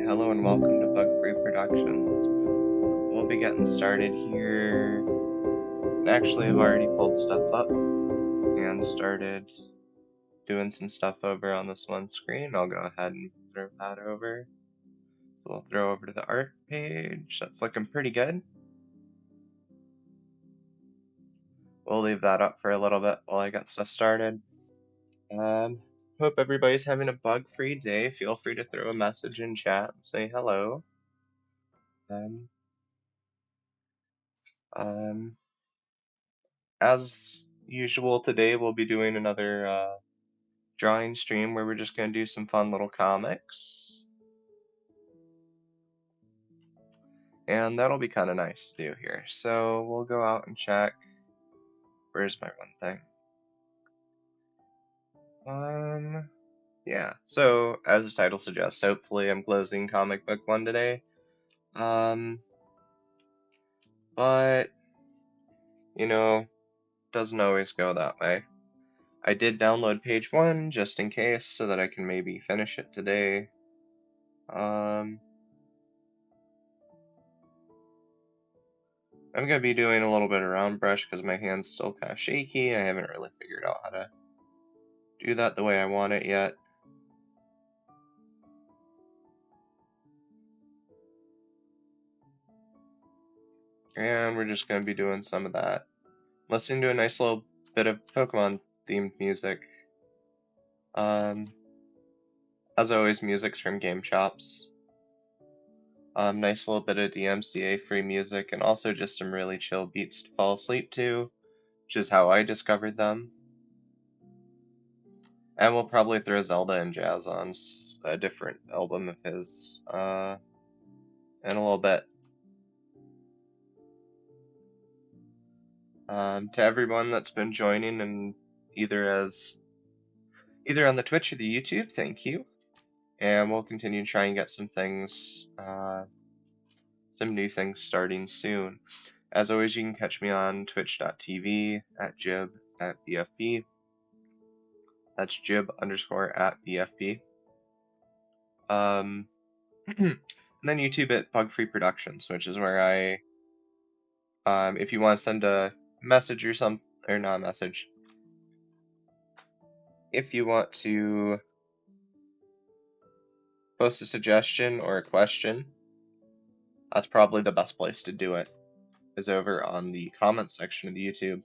Hello and welcome to Bug Free Productions. We'll be getting started here. Actually, I've already pulled stuff up and started doing some stuff over on this one screen. I'll go ahead and throw that over. So we'll throw over to the art page. That's looking pretty good. We'll leave that up for a little bit while I get stuff started. Hope everybody's having a bug-free day. Feel free to throw a message in chat and say hello. Um, um, as usual, today we'll be doing another drawing stream where we're just going to do some fun little comics. And that'll be kind of nice to do here. So we'll go out and check. Where's my one thing? Yeah. So as the title suggests, hopefully I'm closing comic book one today. But you know, doesn't always go that way. I did download page one just in case so that I can maybe finish it today. I'm gonna be doing a little bit of round brush because my hand's still kind of shaky. I haven't really figured out how to do that the way I want it yet. And we're just gonna be doing some of that. Listening to a nice little bit of Pokemon themed music. As always, music's from Game Chops. Nice little bit of DMCA free music and also just some really chill beats to fall asleep to, which is how I discovered them. And we'll probably throw Zelda and Jazz on a different album of his in a little bit. To everyone that's been joining and either on the Twitch or the YouTube, thank you. And we'll continue to try and get some new things starting soon. As always, you can catch me on twitch.tv at jib at BFB. That's jib_ at BFB. And then YouTube at Bug Free Productions, which is where if you want to send a message or not a message, if you want to post a suggestion or a question, that's probably the best place to do it, is over on the comments section of the YouTube.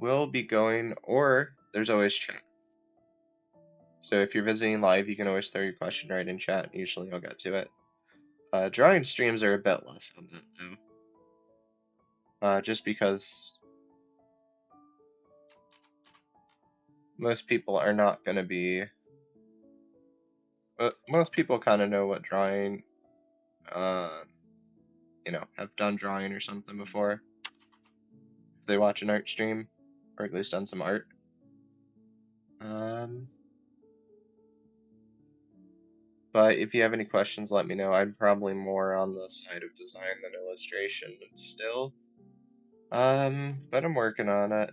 We'll be going, or there's always chat. So if you're visiting live, you can always throw your question right in chat, and usually I'll get to it. Drawing streams are a bit less on that, though. Just because most people are not going to be... most people kind of know what drawing, have done drawing or something before. If they watch an art stream, or at least done some art. But if you have any questions, let me know. I'm probably more on the side of design than illustration still. But I'm working on it.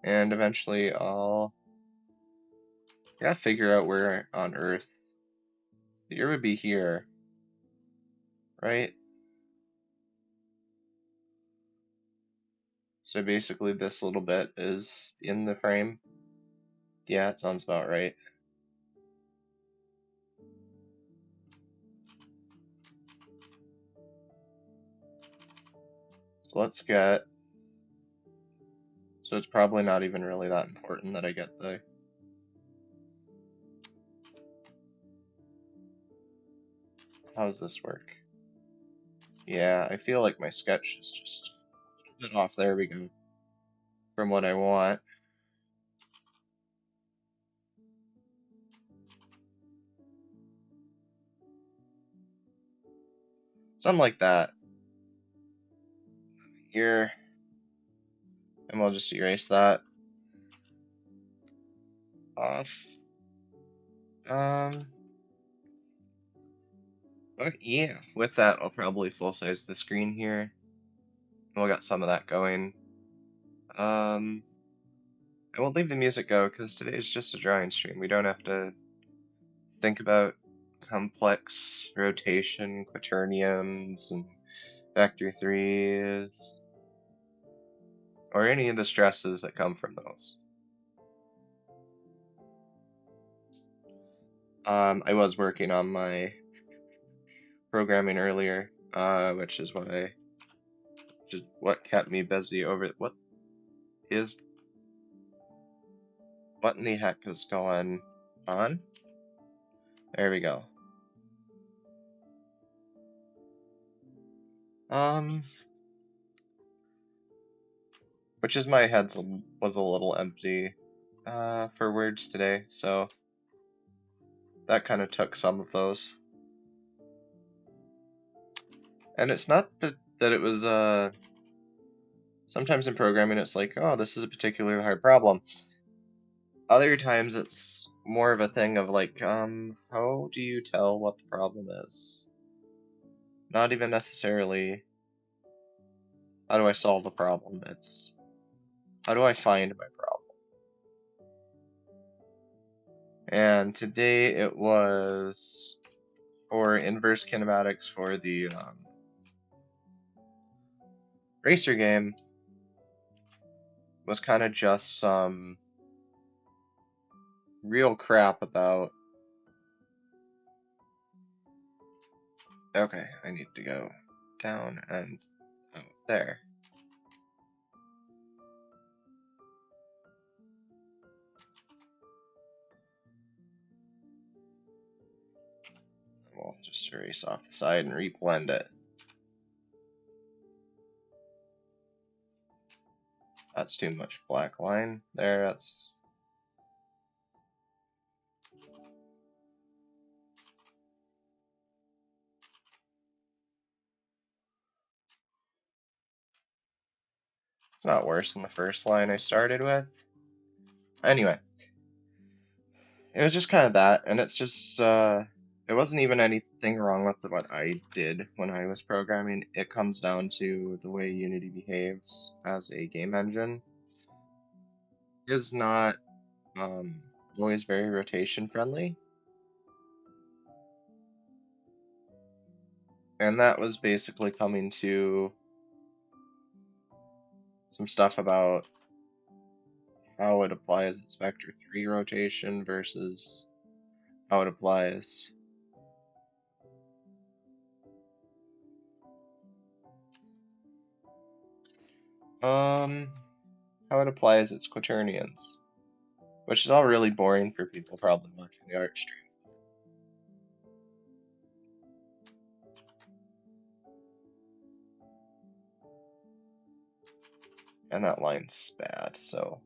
And eventually I'll figure out where on Earth. The year would be here, right? So basically this little bit is in the frame. Yeah, it sounds about right. So let's get... So it's probably not even really that important that I get the... How does this work? Yeah, I feel like my sketch is just a little bit off. There we go. From what I want. Something like that. Here. And we'll just erase that off. Yeah, with that, I'll probably full size the screen here. We'll get some of that going. I won't leave the music go because today is just a drawing stream. We don't have to think about complex rotation, quaternions, and vector threes, or any of the stresses that come from those. I was working on my programming earlier, which is what kept me busy over. What in the heck is going on? There we go. Which is my head was a little empty for words today, so that kind of took some of those. And it's not that it was sometimes in programming it's like, oh, this is a particularly hard problem. Other times it's more of a thing of like, how do you tell what the problem is? Not even necessarily how do I solve the problem, it's how do I find my problem? And today it was for inverse kinematics for the racer game was kind of just some real crap about. Okay, I need to go down and out there. We'll just erase off the side and reblend it. That's too much black line there. That's it's not worse than the first line I started with. Anyway, it was just kind of that, and it's just it wasn't even anything wrong with what I did when I was programming. It comes down to the way Unity behaves as a game engine. It is not always very rotation friendly. And that was basically coming to some stuff about how it applies its vector 3 rotation versus how it applies how it applies its quaternions, which is all really boring for people probably watching the art stream. And that line's bad, so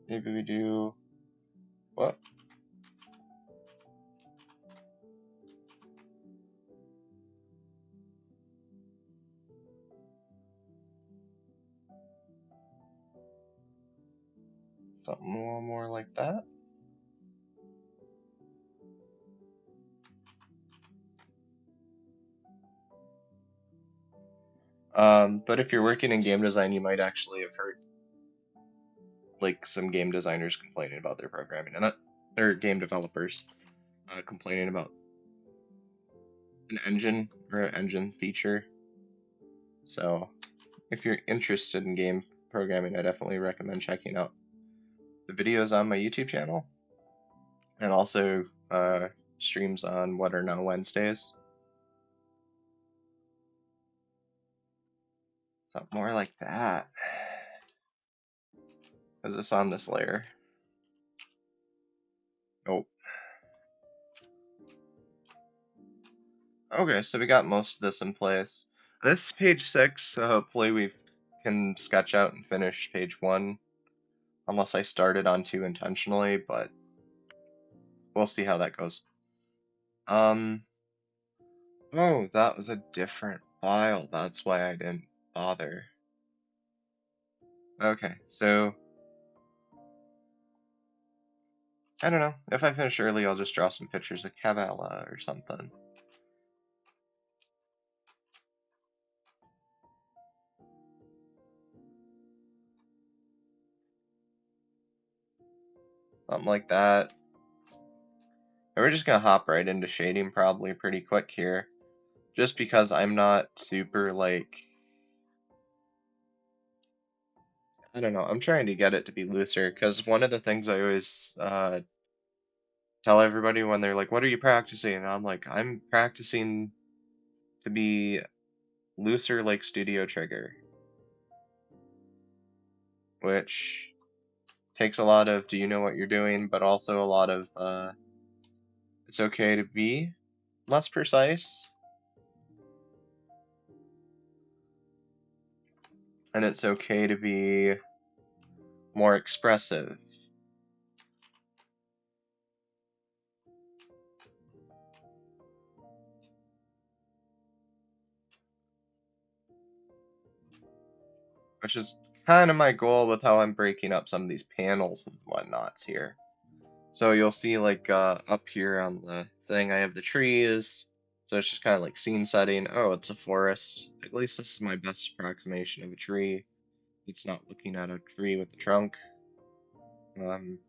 maybe we do what? Something a little more like that. But if you're working in game design, you might actually have heard like some game designers complaining about their programming, and they're game developers complaining about an engine or an engine feature. So if you're interested in game programming, I definitely recommend checking out the videos on my YouTube channel and also streams on What Are Now Wednesdays. Something more like that. Is this on this layer? Nope. Okay, so we got most of this in place. This is page 6, so hopefully we can sketch out and finish page 1. Unless I started on 2 intentionally, but we'll see how that goes. Oh, that was a different file. That's why I didn't bother. Okay, so I don't know. If I finish early, I'll just draw some pictures of Kavala or something. Something like that. And we're just gonna hop right into shading probably pretty quick here. Just because I'm not super like, I don't know, I'm trying to get it to be looser because one of the things I always tell everybody when they're like, what are you practicing? And I'm like, I'm practicing to be looser like Studio Trigger, which takes a lot of do you know what you're doing, but also a lot of it's okay to be less precise, and it's okay to be more expressive. Which is kind of my goal with how I'm breaking up some of these panels and whatnots here. So you'll see like up here on the thing I have the trees, so it's just kind of like scene setting. Oh, it's a forest. At least this is my best approximation of a tree. It's not looking at a tree with the trunk. Um,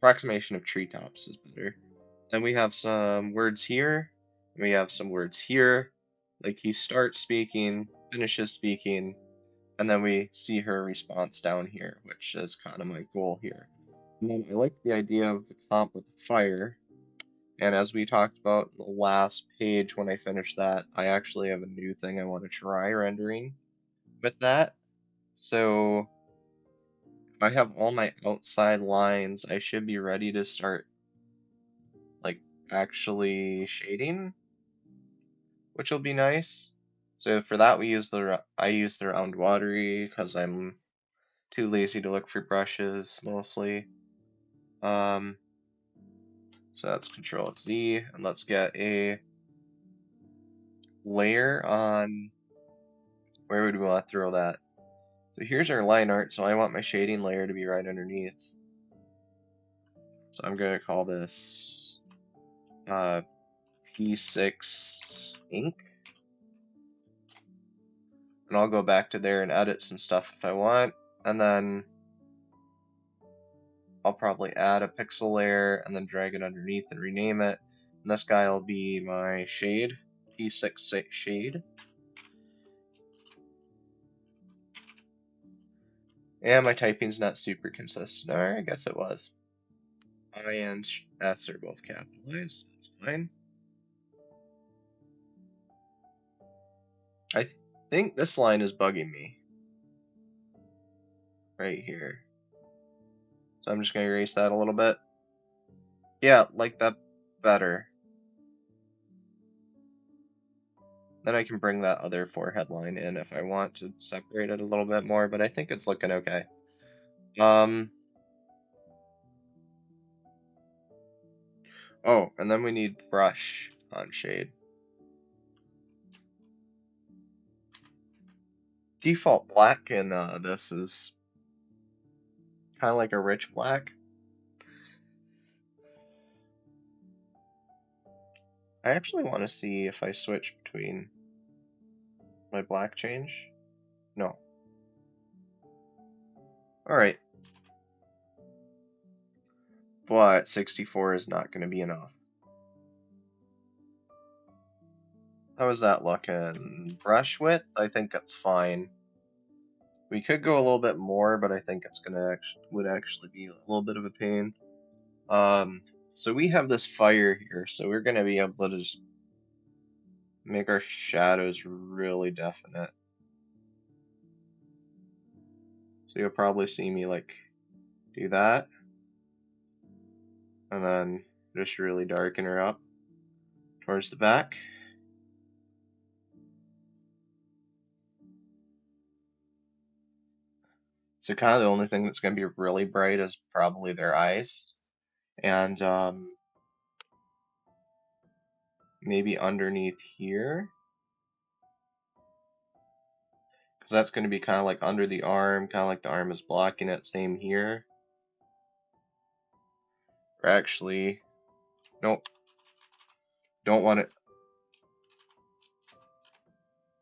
Approximation of treetops is better. Then we have some words here. We have some words here. Like he starts speaking, finishes speaking, and then we see her response down here, which is kind of my goal here. And then I like the idea of the comp with the fire. And as we talked about in the last page when I finished that, I actually have a new thing I want to try rendering with that. So if I have all my outside lines, I should be ready to start like actually shading, which will be nice. So for that I use the round watery because I'm too lazy to look for brushes mostly. So that's Control Z, and let's get a layer on, where would we want to throw that? So here's our line art, so I want my shading layer to be right underneath. So I'm going to call this P6 ink. And I'll go back to there and edit some stuff if I want. And then I'll probably add a pixel layer and then drag it underneath and rename it. And this guy will be my shade, P6 shade. And my typing's not super consistent. Or I guess it was. I and S are both capitalized. That's fine. I think this line is bugging me. Right here. So I'm just going to erase that a little bit. Yeah, like that better. Then I can bring that other forehead line in if I want to separate it a little bit more, but I think it's looking okay. Oh, and then we need brush on shade. Default black in this is kind of like a rich black. I actually want to see if I switch between my black change. No. Alright. But 64 is not going to be enough. How is that looking? Brush width? I think that's fine. We could go a little bit more, but I think it's gonna would actually be a little bit of a pain. So we have this fire here, so we're gonna be able to just make our shadows really definite. So you'll probably see me like do that, and then just really darken her up towards the back. So kind of the only thing that's gonna be really bright is probably their eyes, and maybe underneath here. because that's going to be kind of like under the arm, kind of like the arm is blocking it. Same here. Or actually, nope, don't want it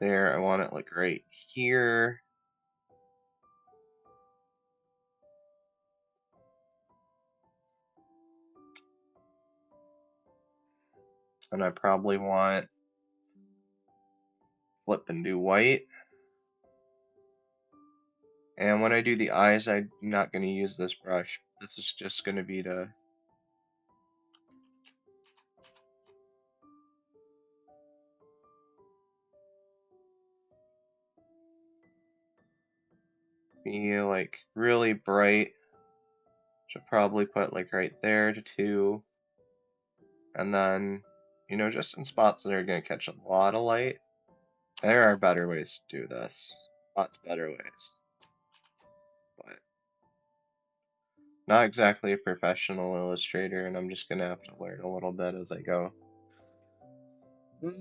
there. I want it like right here. And I probably want flip and do white. And when I do the eyes, I'm not going to use this brush. This is just going to be to be like really bright. Should probably put like right there to 2. And then, you know, just in spots that are going to catch a lot of light. There are better ways to do this. Lots better ways. But not exactly a professional illustrator, and I'm just going to have to learn a little bit as I go. Which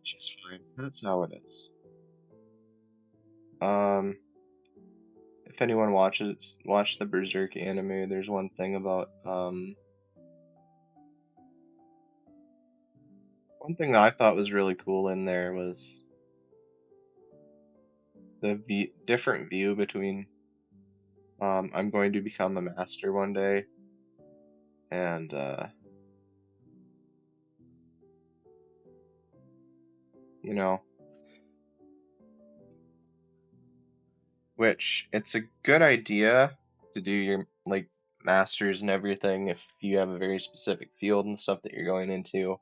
is fine. That's how it is. If anyone watched the Berserk anime, there's one thing about one thing that I thought was really cool in there was the different view between I'm going to become a master one day, and you know, which it's a good idea to do your like masters and everything if you have a very specific field and stuff that you're going into.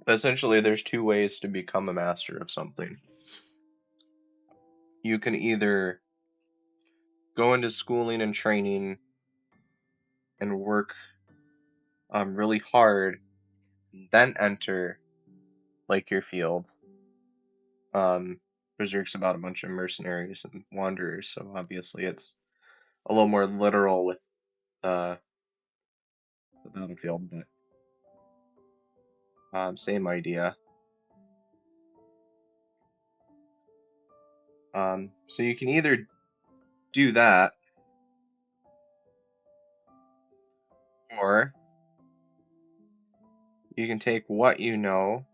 Essentially, there's 2 ways to become a master of something. You can either go into schooling and training and work really hard, then enter like your field. Berserk's about a bunch of mercenaries and wanderers, so obviously it's a little more literal with the battlefield, but same idea. So you can either do that, or you can take what you know,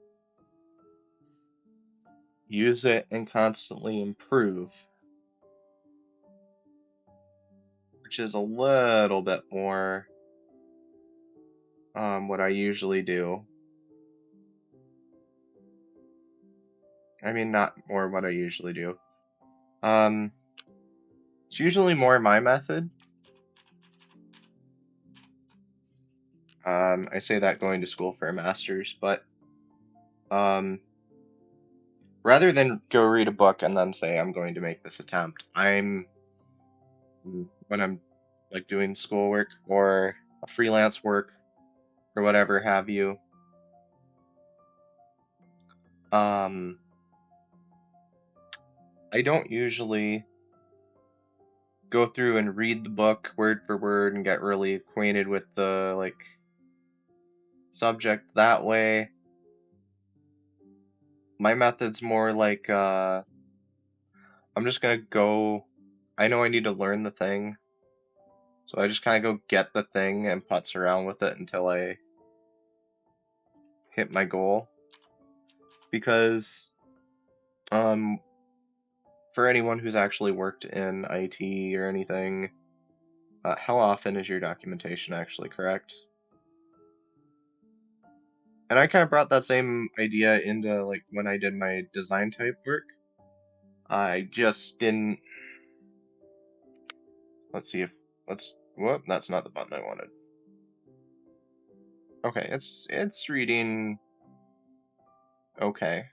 use it, and constantly improve, which is a little bit more what I usually do. I mean, not more what I usually do. It's usually more my method. I say that going to school for a master's, but rather than go read a book and then say I'm going to make this attempt, when I'm like doing schoolwork or a freelance work or whatever have you, I don't usually go through and read the book word for word and get really acquainted with the like subject that way. My method's more like I'm just gonna go. I know I need to learn the thing, so I just kind of go get the thing and putz around with it until I hit my goal. Because for anyone who's actually worked in IT or anything, how often is your documentation actually correct? And I kind of brought that same idea into like when I did my design type work. I just didn't. Let's see if whoop, that's not the button I wanted. Okay, it's reading okay.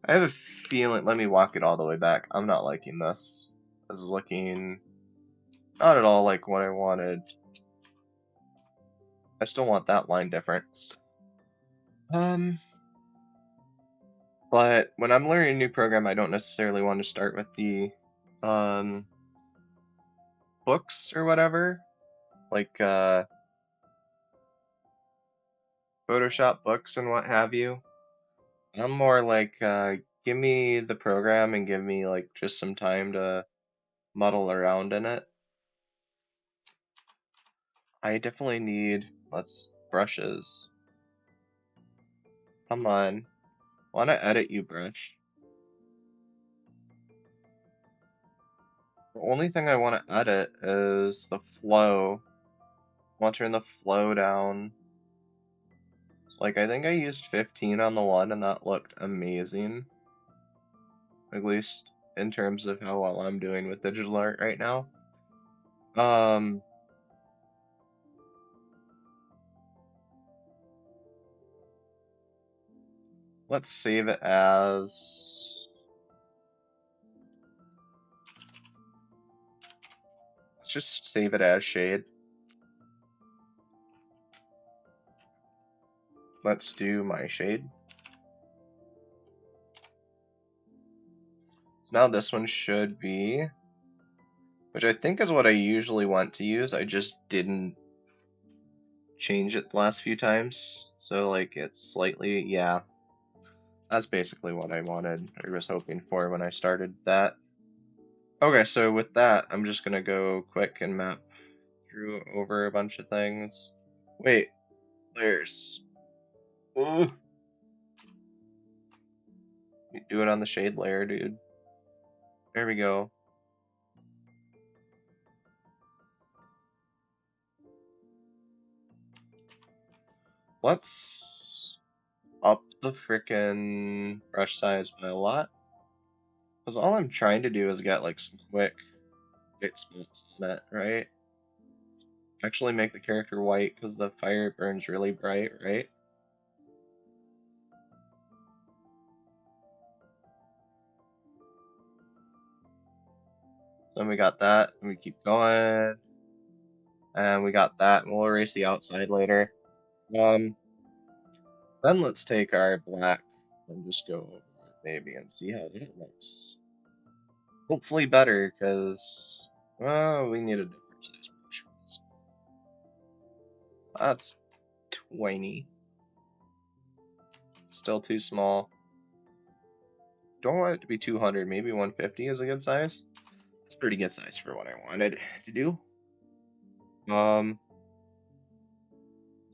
I have a feeling, let me walk it all the way back. I'm not liking this. This is looking not at all like what I wanted. I still want that line different. But when I'm learning a new program, I don't necessarily want to start with the books or whatever, like Photoshop books and what have you. I'm more like give me the program and give me like just some time to muddle around in it. I definitely need brushes. Come on. Wanna edit you, brush? The only thing I want to edit is the flow. I want to turn the flow down. Like, I think I used 15 on the one and that looked amazing. At least in terms of how well I'm doing with digital art right now. Let's save it as... Let's just save it as shade. Let's do my shade. Now this one should be, which I think is what I usually want to use. I just didn't change it the last few times. So like it's slightly, yeah. That's basically what I wanted, or was hoping for when I started that. Okay, so with that, I'm just gonna go quick and map through over a bunch of things. Wait, layers. Ooh. Do it on the shade layer, dude. There we go. Let's up the frickin' brush size by a lot. Because all I'm trying to do is get like some quick hit spots on it, right? Actually make the character white because the fire burns really bright, right? So then we got that, and we keep going. And we got that, and we'll erase the outside later. Then let's take our black and just go over it maybe and see how that looks. Hopefully better, because, well, we need a different size brush for this. That's 20. Still too small. Don't want it to be 200, maybe 150 is a good size. It's a pretty good size for what I wanted to do. So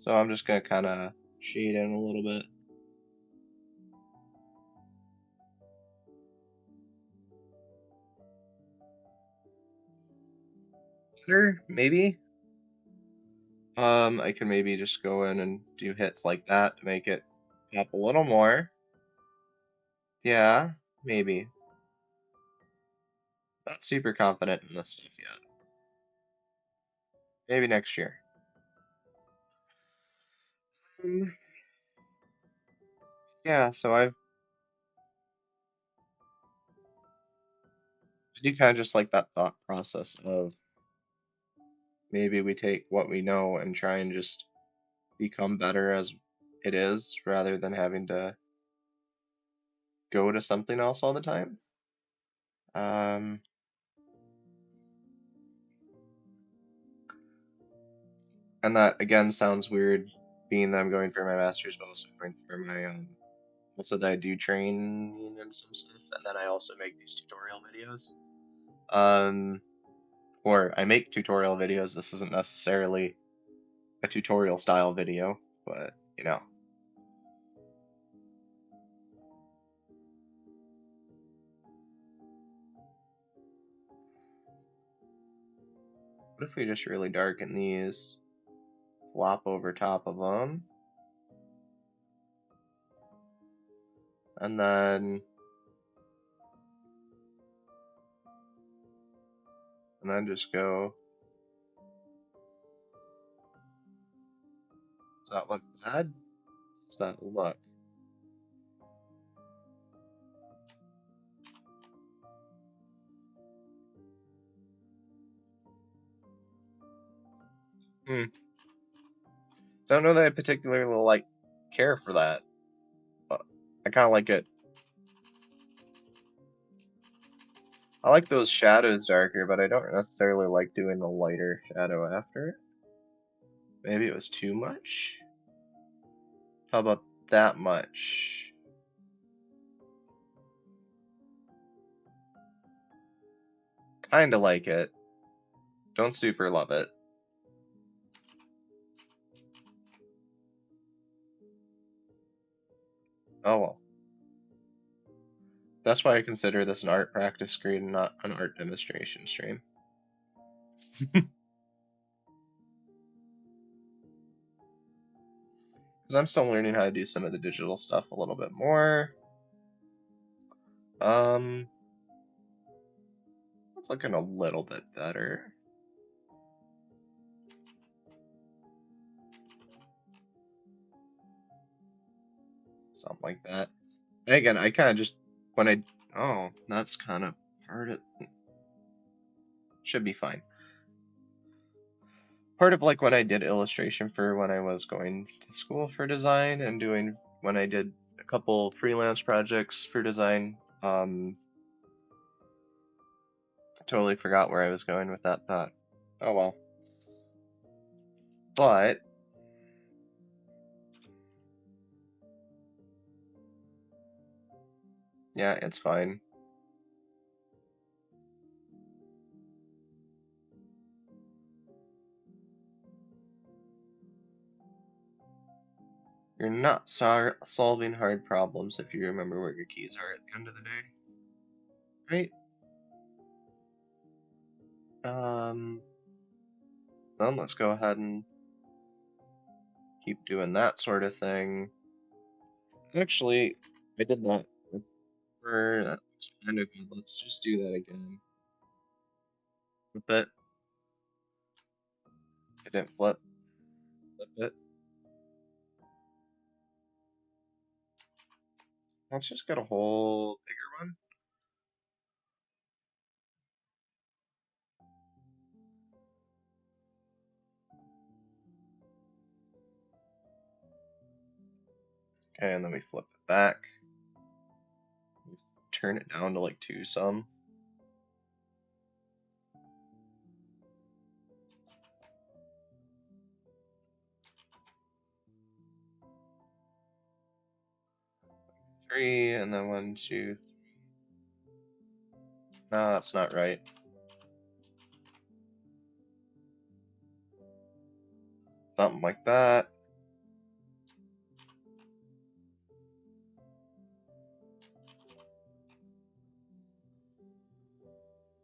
I'm just gonna kind of shade in a little bit. Better, maybe. I can maybe just go in and do hits like that to make it pop a little more. Yeah, maybe. Not super confident in this stuff yet. Maybe next year. Yeah, so I do kind of just like that thought process of maybe we take what we know and try and just become better as it is rather than having to go to something else all the time. And that again sounds weird, being that I'm going for my master's, but also going for my also that I do training and some stuff, and then I also make these tutorial videos. Or I make tutorial videos. This isn't necessarily a tutorial style video, but you know. What if we just really darken these, flop over top of them, and then just go. Does that look bad? Does that look? Don't know that I particularly like care for that, but I kind of like it. I like those shadows darker, but I don't necessarily like doing the lighter shadow after it. Maybe it was too much? How about that much? Kinda like it. Don't super love it. Oh well. That's why I consider this an art practice screen and not an art demonstration stream. Because I'm still learning how to do some of the digital stuff a little bit more. It's looking a little bit better. Something like that. And again, I kind of just, when I, oh, that's kind of part of, should be fine. Part of like when I did illustration for when I was going to school for design and doing, when I did a couple freelance projects for design, I totally forgot where I was going with that thought. Oh well. But, yeah, it's fine. You're not solving hard problems if you remember where your keys are at the end of the day. Right? Then let's go ahead and keep doing that sort of thing. Actually, I did that for that was kind of good. Let's just do that again. Flip it. It didn't flip. Flip it. Let's just get a whole bigger one. Okay, and then we flip it back. Turn it down to like 2 some. Three, and then 1, 2. No, that's not right. Something like that.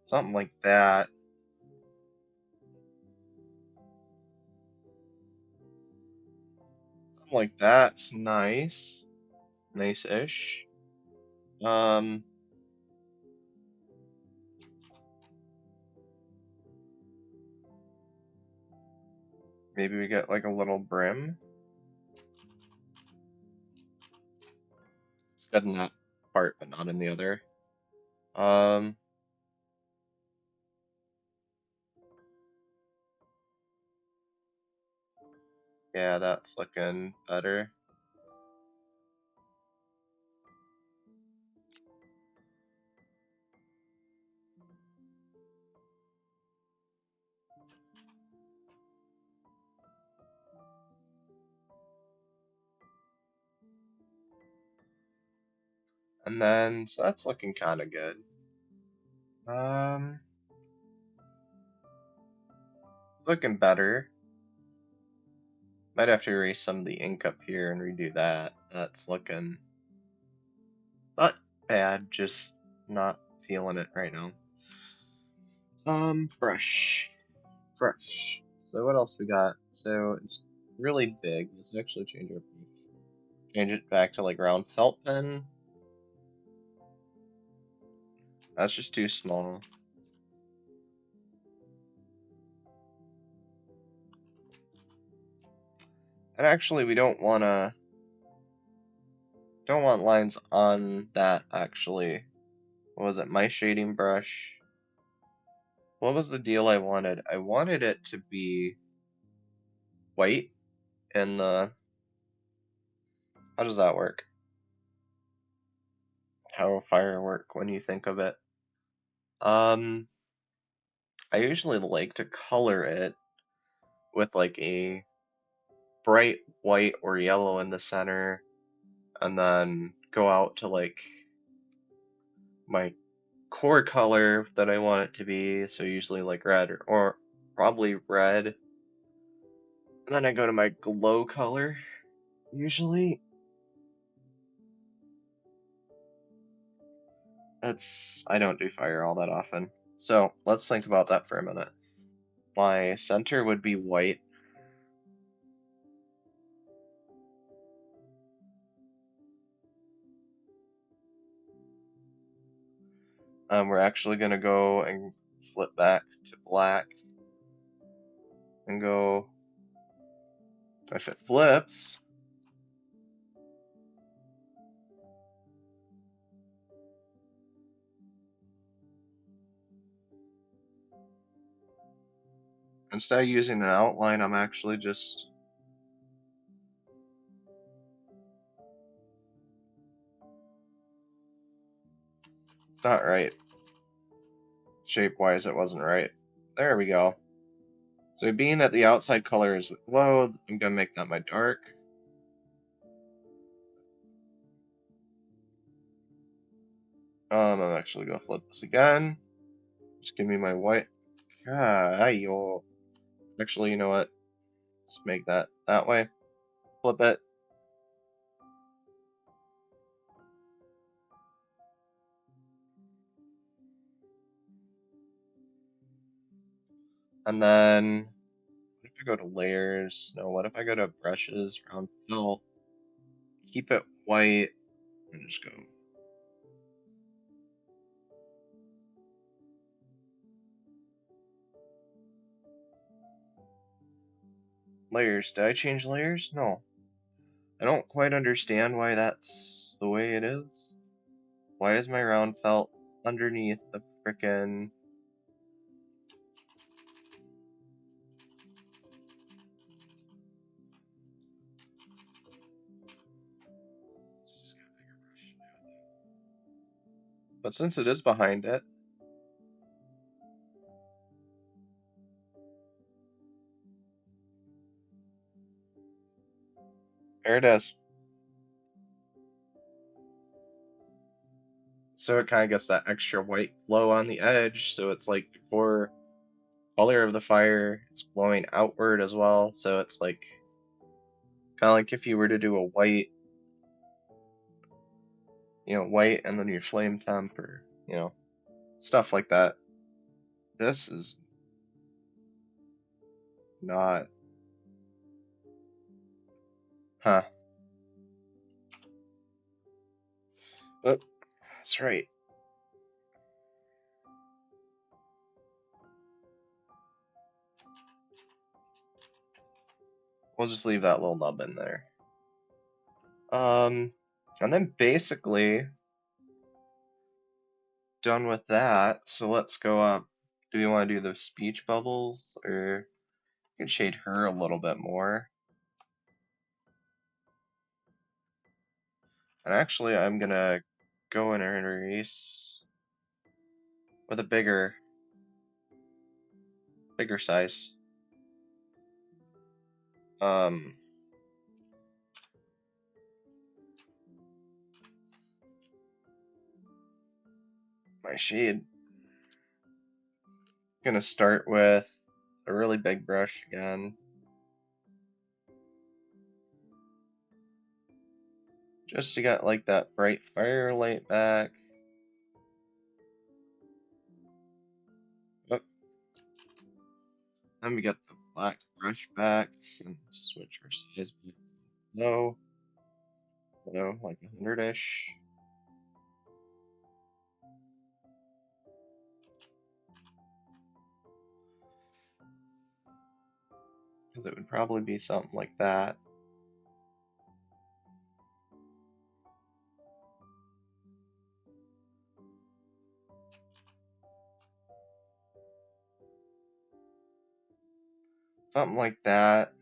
Something like that. Something like that's nice. Nice-ish. Maybe we get like a little brim. It's good in that part, but not in the other. Um, yeah, that's looking better. And then, so that's looking kind of good. It's looking better. Might have to erase some of the ink up here and redo that. That's looking not bad, just not feeling it right now. Brush. Brush. So what else we got? So it's really big. Let's actually change our brush. Change it back to like round felt pen. That's just too small. And actually we don't want lines on that actually. What was it? My shading brush. What was the deal I wanted? I wanted it to be white and the, how does that work? How will fire work when you think of it? Um, I usually like to color it with like a bright white or yellow in the center, and then go out to like my core color that I want it to be, so usually like red or probably red. And then I go to my glow color, usually. I don't do fire all that often. So let's think about that for a minute. My center would be white. We're actually going to go and flip back to black and go, if it flips, instead of using an outline, I'm actually just it's not right. Shape-wise, it wasn't right. There we go. So being that the outside color is glow, I'm going to make that my dark. I'm actually going to flip this again. Just give me my white. Yo. Actually, you know what? Let's make that way. Flip it. And then, what if I go to layers? No, what if I go to brushes, round fill, keep it white, and just go. Layers. Did I change layers? No. I don't quite understand why that's the way it is. Why is my round felt underneath the frickin'... But since it is behind it, there it is. So it kind of gets that extra white glow on the edge, so it's like the core color of the fire is glowing outward as well, so it's like kind of like if you were to do a white, white and then your flame temp or, stuff like that. This is not, huh. Oh, that's right. We'll just leave that little nub in there. And then basically done with that. So let's go up. Do we want to do the speech bubbles, or you can shade her a little bit more? And actually, I'm gonna go and erase with a bigger size. My shade. Gonna start with a really big brush again. Just to get like that bright firelight back. Oh. Then we get the black brush back and switch our size low, like 100-ish. Because it would probably be something like that. Something like that.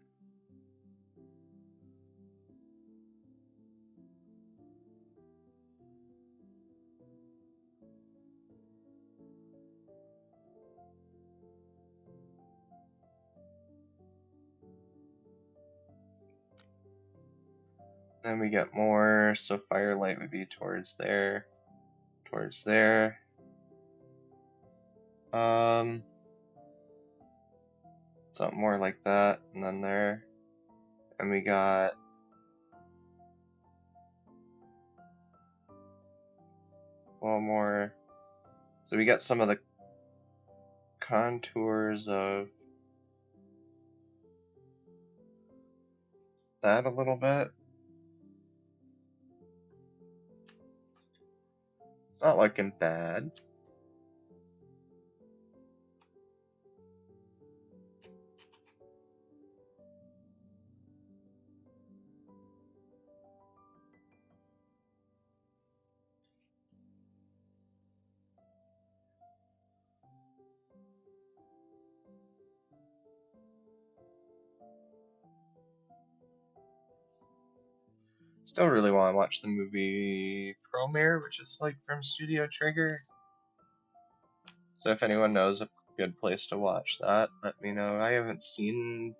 Then we get more, so firelight would be towards there, towards there. Something more like that, and then there. And we got one more. So we got some of the contours of that a little bit. It's not looking bad. Still really want to watch the movie Promare, which is like from Studio Trigger. So if anyone knows a good place to watch that, let me know. I haven't seen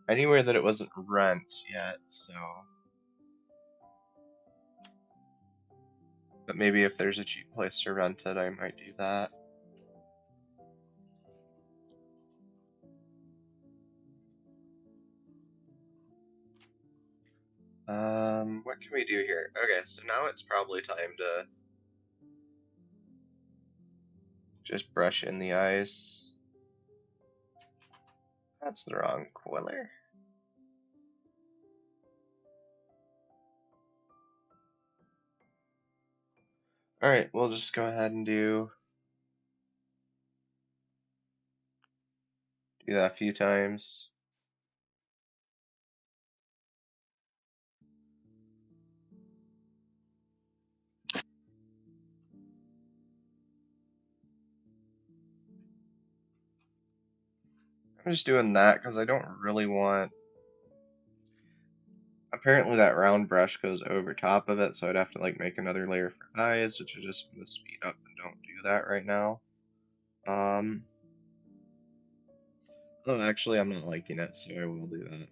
anywhere that it wasn't Rent yet, so. But maybe if there's a cheap place to rent it, I might do that. What can we do here? Okay, so now it's probably time to just brush in the eyes. That's the wrong color. Alright, we'll just go ahead and do that a few times. I'm just doing that because I don't really want. Apparently that round brush goes over top of it, so I'd have to like make another layer for eyes, which I just want to speed up and don't do that right now. Oh, actually I'm not liking it, so I will do that.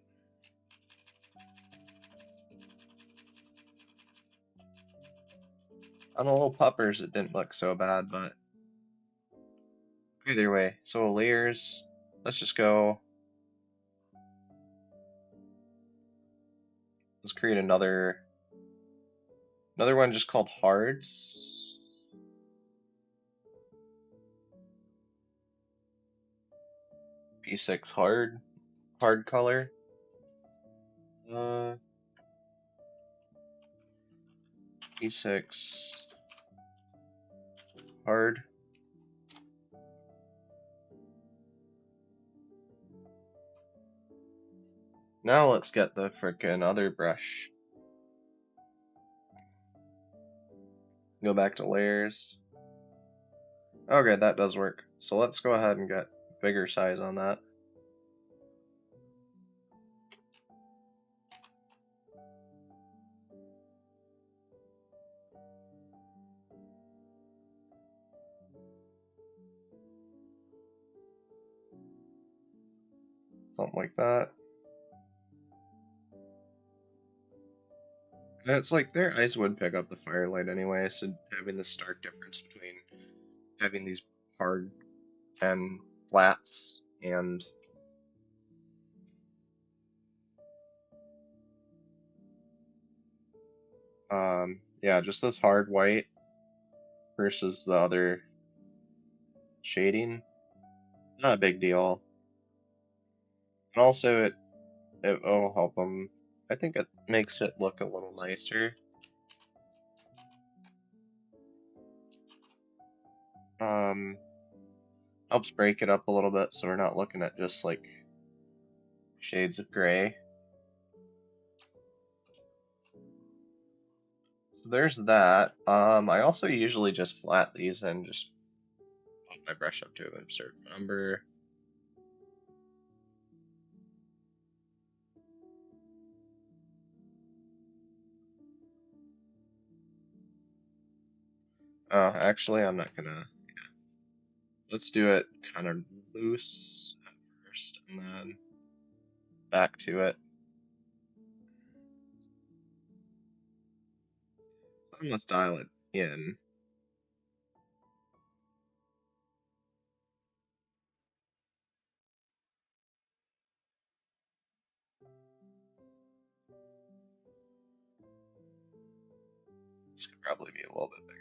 On the little puppers it didn't look so bad, but either way. So layers, let's just go. Let's create another one just called Hards. P6 hard color. P6 hard. Now let's get the frickin' other brush. Go back to layers. Okay, that does work. So let's go ahead and get bigger size on that. Something like that. And it's like their eyes would pick up the firelight anyway, so having the stark difference between having these hard and flats and yeah, just this hard white versus the other shading. Not a big deal. And also it will help them. I think it makes it look a little nicer. Helps break it up a little bit so we're not looking at just like shades of gray. So there's that. I also usually just flat these and just pop my brush up to a certain number. Actually, I'm not gonna. Yeah. Let's do it kind of loose at first, and then back to it. let's dial it in. This could probably be a little bit bigger.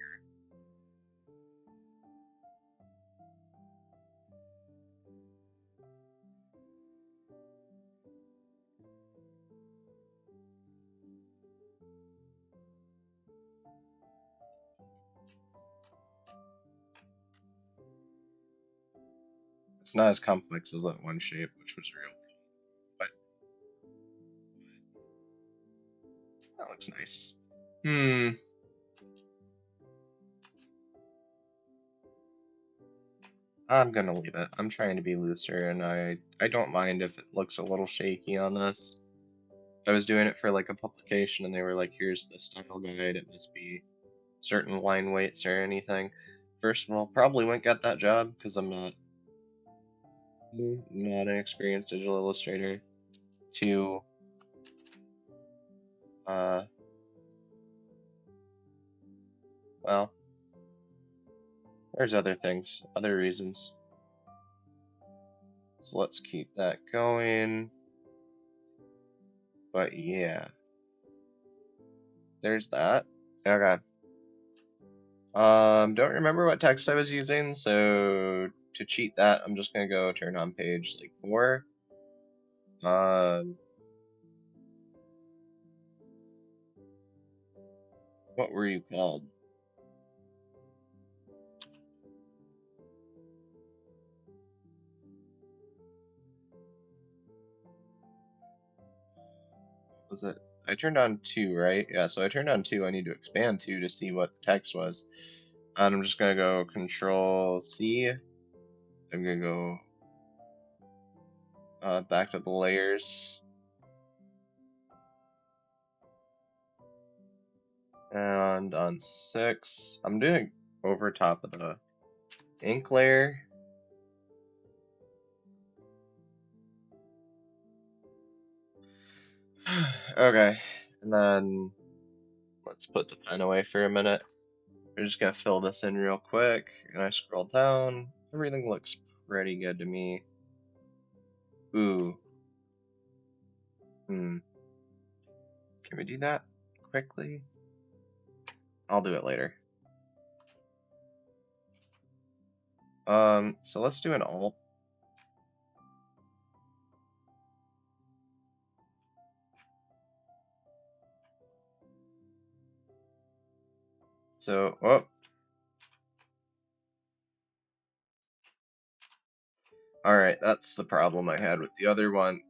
It's not as complex as that one shape, which was real, but that looks nice. I'm gonna leave it. I'm trying to be looser, and I don't mind if it looks a little shaky on this. I was doing it for like a publication, and they were like, "Here's the style guide. It must be certain line weights or anything." First of all, probably wouldn't get that job because I'm not an experienced digital illustrator. Two, uh, well, there's other things, other reasons. So let's keep that going. But yeah, there's that. Okay. Don't remember what text I was using, so to cheat that, I'm just gonna go turn on page like 4. What were you called? Was it? I turned on 2, right? Yeah, so I turned on 2. I need to expand 2 to see what the text was. And I'm just gonna go Control C. I'm gonna go back to the layers. And on 6, I'm doing over top of the ink layer. Okay, and then let's put the pen away for a minute. We're just gonna fill this in real quick, and I scroll down. Everything looks pretty good to me. Ooh. Can we do that quickly? I'll do it later. So let's do an alt. So, oh. Alright, that's the problem I had with the other one.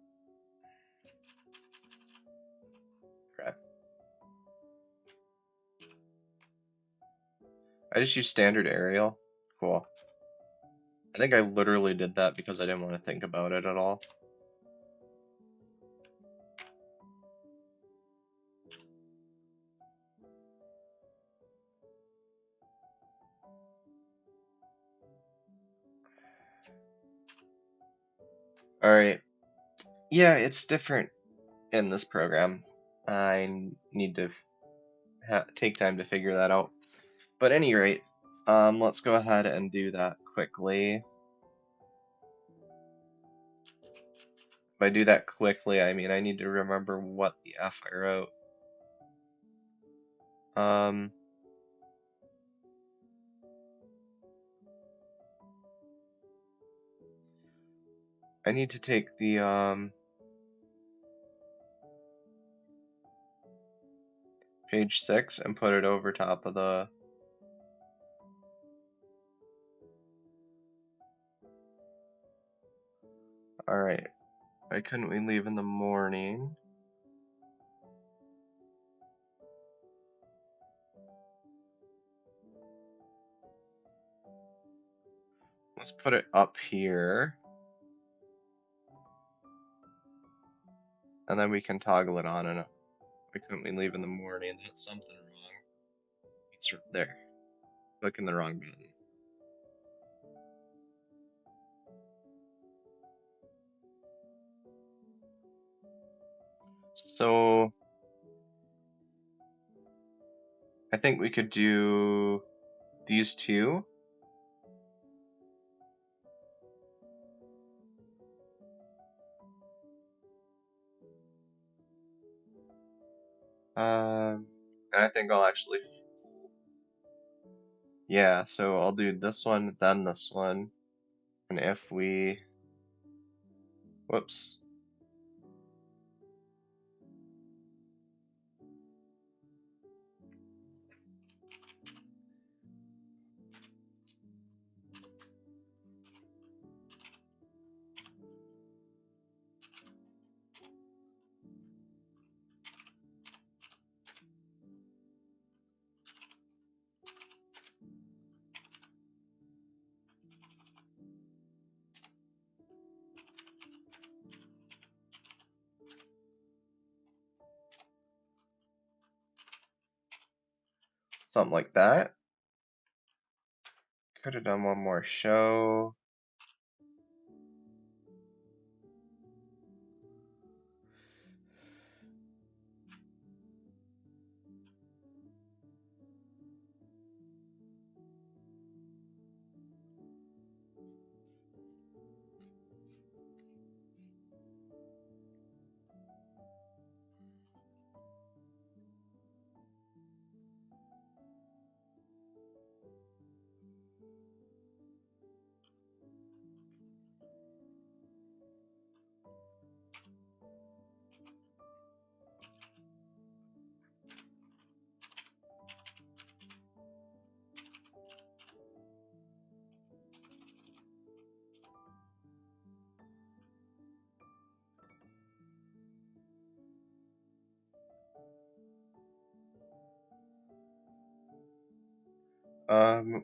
Okay. I just used standard Arial. Cool. I think I literally did that because I didn't want to think about it at all. Alright. Yeah, it's different in this program. I need to take time to figure that out. But at any rate, let's go ahead and do that quickly. If I do that quickly, I mean I need to remember what the F I wrote. I need to take the page 6 and put it over top of the Alright. Why couldn't we leave in the morning? Let's put it up here. And then we can toggle it on and off. Why couldn't we leave in the morning? That's something wrong. It's right there. Clicking the wrong button. So I think we could do these two. And I think I'll actually, yeah, so I'll do this one, then this one. And if we, whoops. Something like that. Could have done one more show.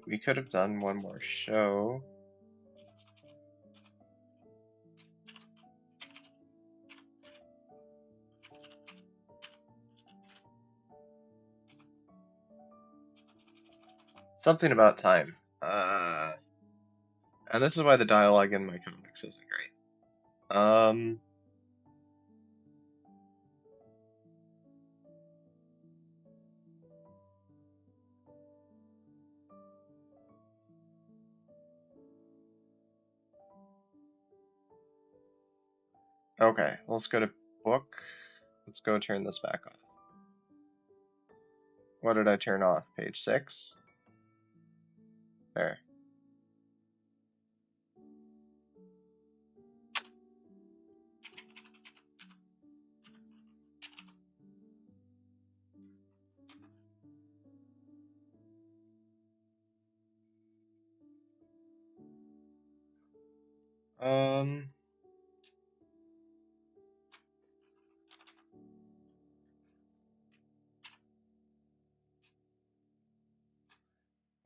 We could have done one more show. Something about time. And this is why the dialogue in my comics isn't great. Okay, let's go to book. Let's go turn this back on. What did I turn off? Page 6? There.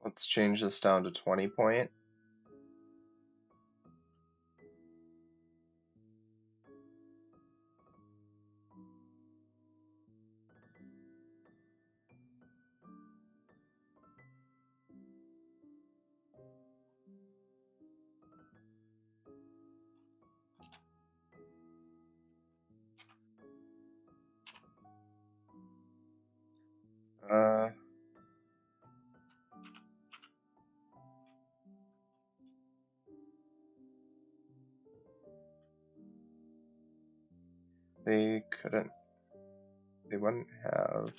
Let's change this down to 20 point. They wouldn't have.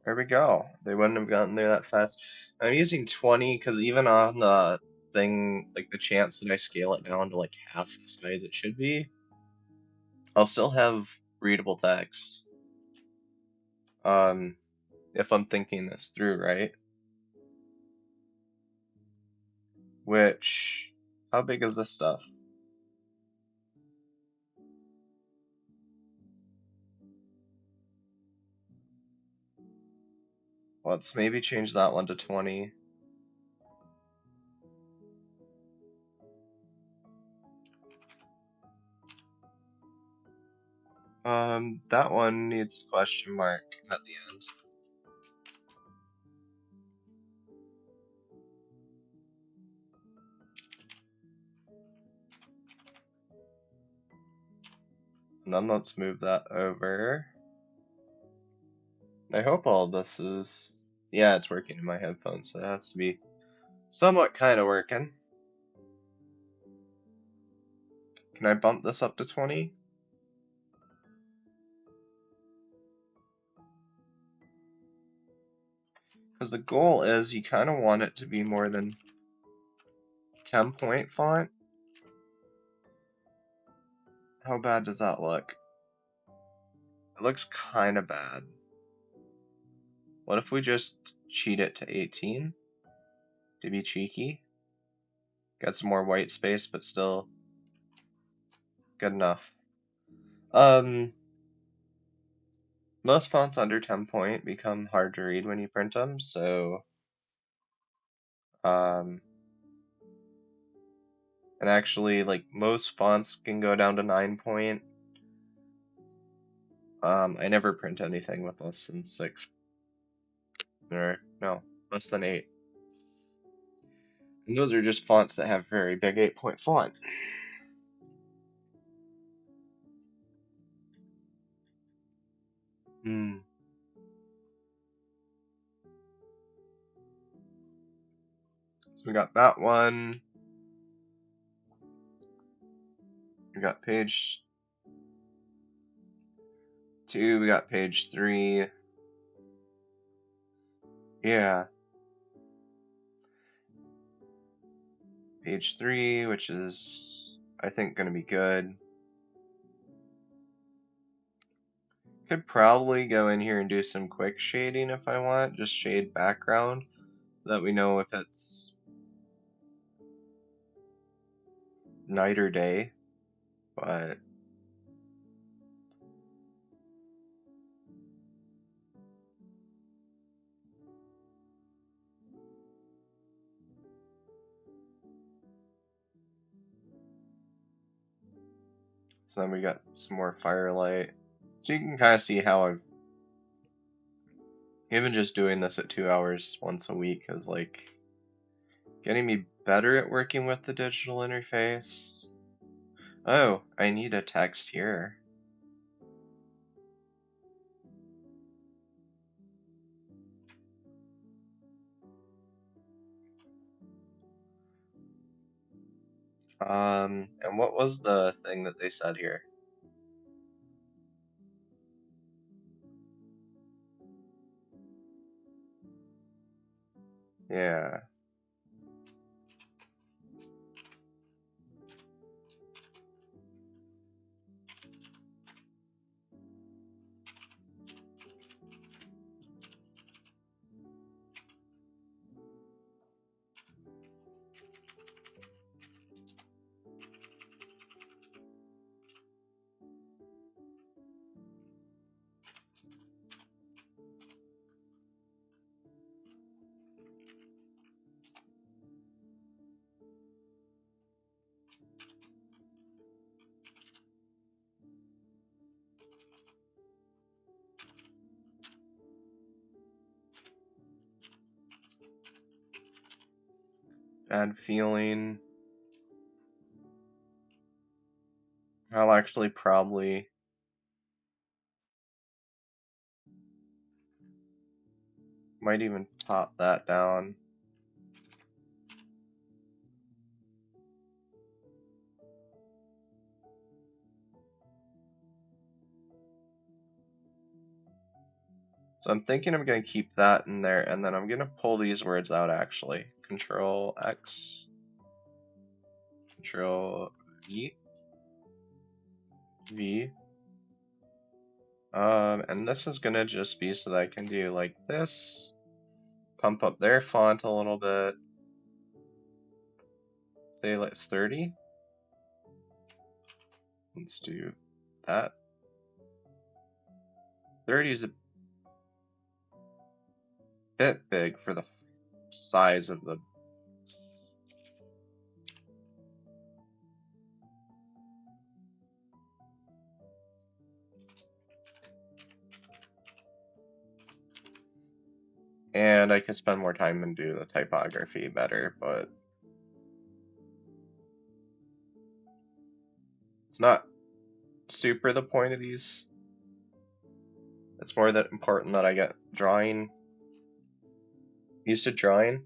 There we go. They wouldn't have gotten there that fast. I'm using 20 because even on the thing, like the chance that I scale it down to like half the size it should be, I'll still have readable text. If I'm thinking this through, right? Which, how big is this stuff? Let's maybe change that one to 20. That one needs a question mark at the end. And then let's move that over. I hope all this is... Yeah, it's working in my headphones, so it has to be somewhat kind of working. Can I bump this up to 20? Because the goal is you kind of want it to be more than 10-point font. How bad does that look? It looks kind of bad. What if we just cheat it to 18? To be cheeky? Got some more white space, but still good enough. Most fonts under 10-point become hard to read when you print them, so and actually, like, most fonts can go down to 9-point. I never print anything with less than 6, or no, less than 8. And those are just fonts that have very big 8-point font. So we got that one. We got page 2, we got page 3. Yeah. Page 3, which is, I think, going to be good. Could probably go in here and do some quick shading if I want, just shade background, so that we know if it's night or day, but so then we got some more firelight. So you can kind of see how I've even just doing this at 2 hours once a week is like getting me better at working with the digital interface. Oh, I need a text here. And what was the thing that they said here? Yeah. Bad feeling. I'll actually probably might even top that down. So I'm thinking I'm going to keep that in there, and then I'm going to pull these words out actually. Control X, Control V, V. And this is going to just be so that I can do like this, pump up their font a little bit, say let's 30. Let's do that. 30 is a bit big for the size of the... And I could spend more time and do the typography better, but it's not super the point of these. It's more that important that I get used to drawing.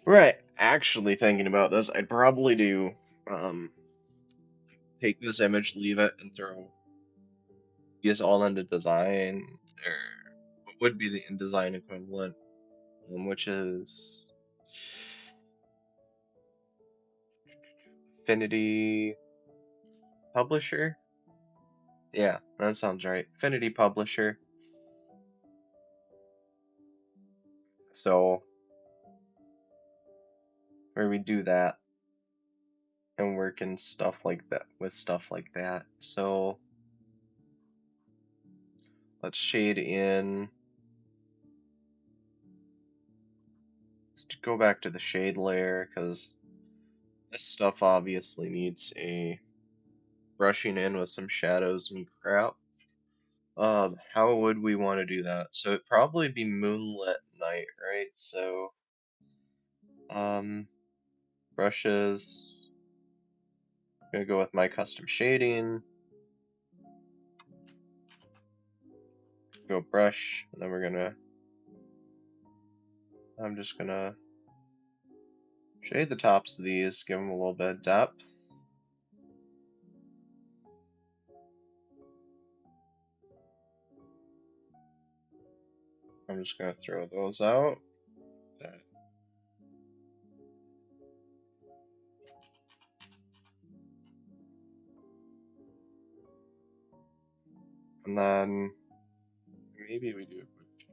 Right, actually thinking about this, I'd probably do, take this image, leave it, and use all into design, or what would be the InDesign equivalent, which is Affinity Publisher? Yeah, that sounds right. Affinity Publisher. So, where we do that and work and stuff like that with stuff like that. So, let's shade in. Let's go back to the shade layer because this stuff obviously needs a brushing in with some shadows and crap. How would we want to do that? So it'd probably be moonlit night, right? So, brushes. Gonna go with my custom shading. Go brush, and then I'm just gonna shade the tops of these, give them a little bit of depth. I'm just gonna throw those out. And then maybe we do a quick shade.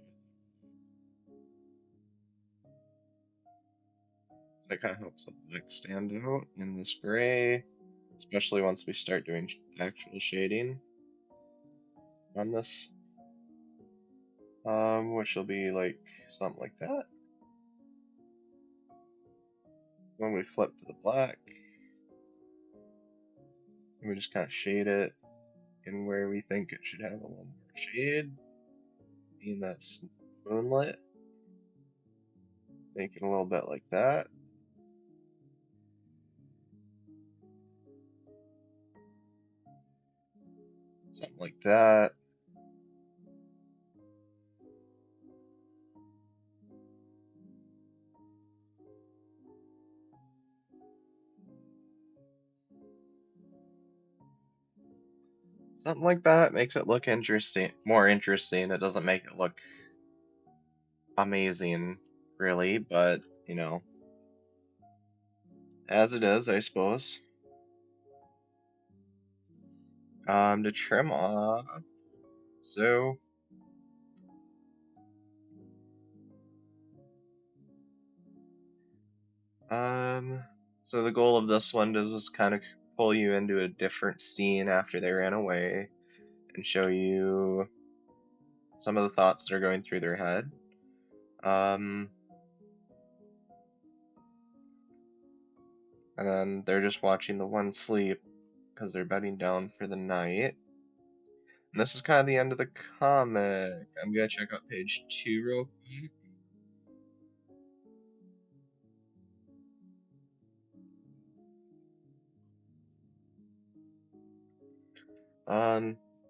So that kind of helps the black stand out in this gray, especially once we start doing actual shading on this, which will be like something like that. When we flip to the black, we just kind of shade it in where we think it should have a little more shade, being that's moonlit. Make it a little bit like that. Something like that. Something like that makes it look interesting, more interesting. It doesn't make it look amazing, really, but you know, as it is, I suppose. To trim off. So, so the goal of this one was kind of pull you into a different scene after they ran away and show you some of the thoughts that are going through their head. And then they're just watching the one sleep because they're bedding down for the night. And this is kind of the end of the comic. I'm gonna check out page 2 real quick.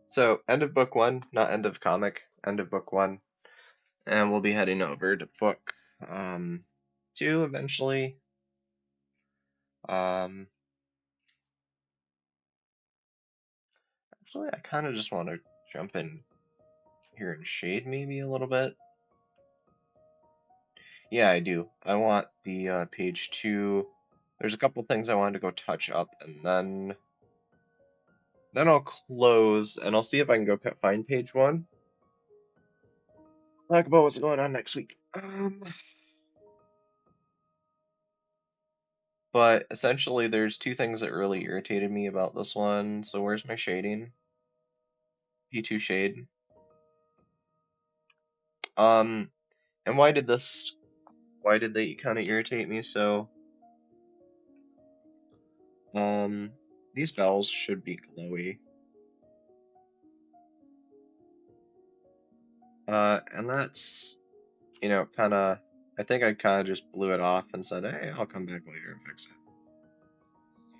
So end of book 1, not end of comic, end of book 1. And we'll be heading over to book 2 eventually. Actually, I kind of just want to jump in here and shade maybe a little bit. Yeah, I do. I want the page 2. There's a couple things I wanted to go touch up, and then I'll close, and I'll see if I can go find page 1. Talk about what's going on next week. But essentially, there's two things that really irritated me about this one. So where's my shading? P2 shade. And why did they kind of irritate me? So, these bells should be glowy. And that's, I think I kind of just blew it off and said, hey, I'll come back later and fix it.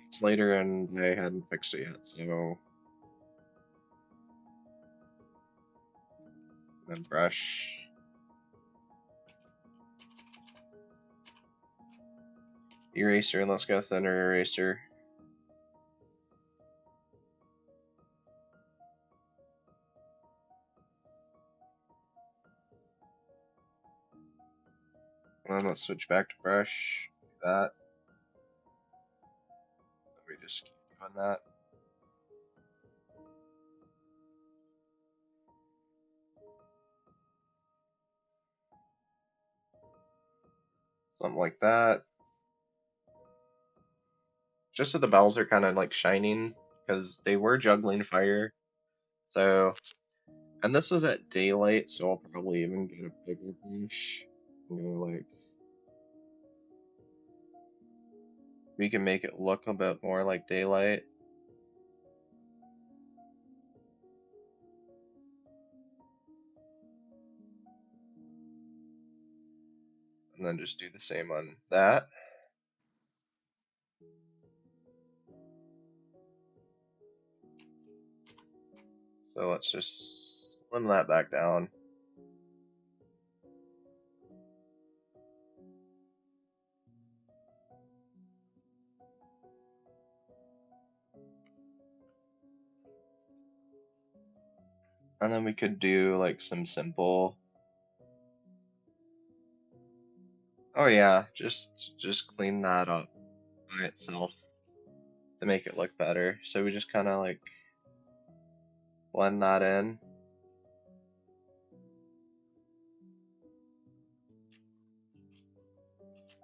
It's later and I hadn't fixed it yet, so. Then brush. Eraser, let's go thinner eraser. And then let's switch back to brush. That. We just keep doing that. Something like that. Just so the bells are kind of like shining, because they were juggling fire. So, and this was at daylight, so I'll probably even get a bigger brush. Like, we can make it look a bit more like daylight. And then just do the same on that. So let's just slim that back down. And then we could do like some simple. Oh yeah, just clean that up by itself to make it look better. So we just kind of like blend that in.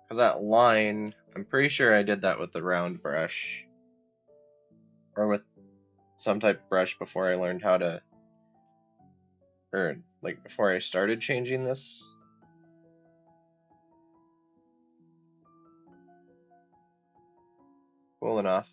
Because that line, I'm pretty sure I did that with the round brush. Or with some type of brush before I learned how to, or like before I started changing this. Cool enough.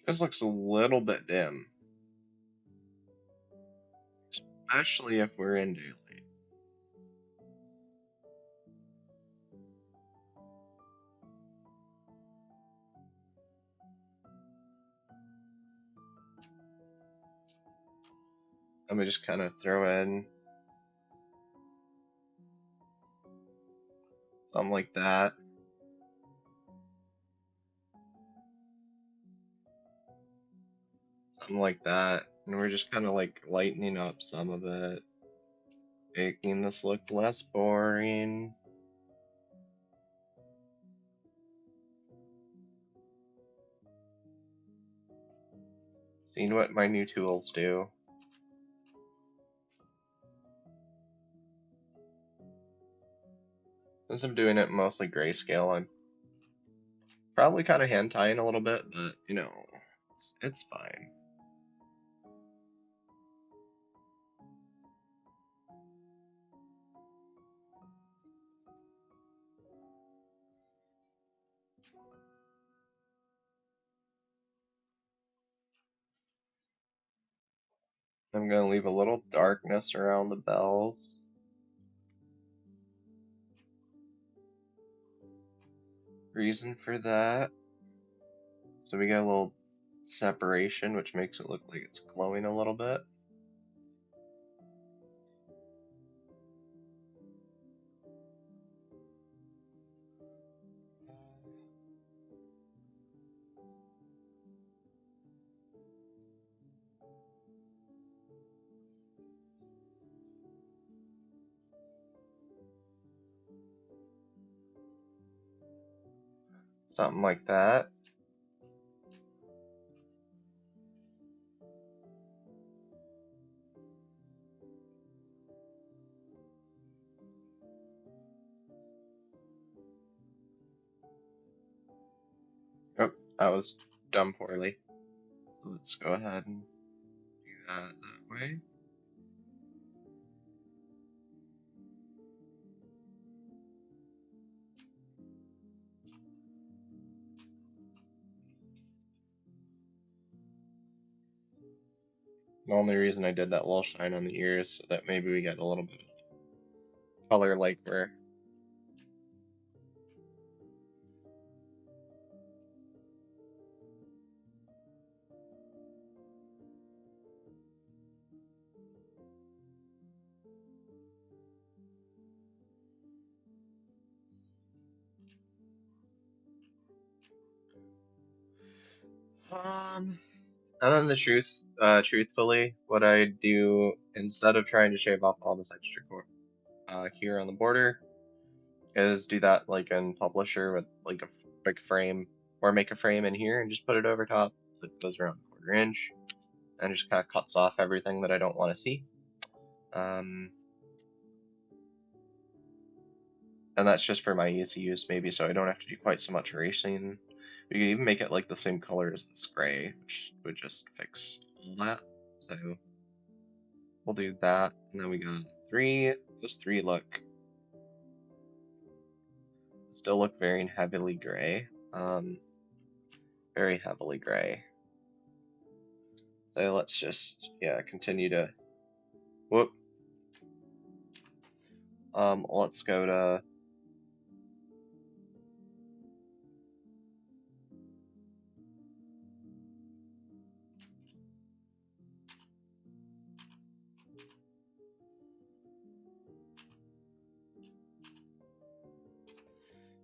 This looks a little bit dim. Especially if we're in daylight. Let me just kind of throw in something like that. Something like that. And we're just kind of like lightening up some of it, making this look less boring. Seeing what my new tools do. Since I'm doing it mostly grayscale, I'm probably kind of hand tying a little bit, but you know, it's fine. I'm gonna leave a little darkness around the bells. Reason for that. So we got a little separation, which makes it look like it's glowing a little bit. Something like that. Oh, that was done poorly. So let's go ahead and do that way. The only reason I did that little shine on the ears so that maybe we get a little bit of color like we're and then the truthfully, what I do instead of trying to shave off all this extra here on the border is do that like in Publisher with like a big frame, or make a frame in here and just put it over top that goes around a 1/4 inch and just kind of cuts off everything that I don't want to see. And that's just for my easy use maybe, so I don't have to do quite so much erasing. We could even make it like the same color as this gray, which would just fix all that. So we'll do that, and then we got 3. Those 3 still look very heavily gray. Very heavily gray. So let's just, yeah, continue to, whoop. Let's go to,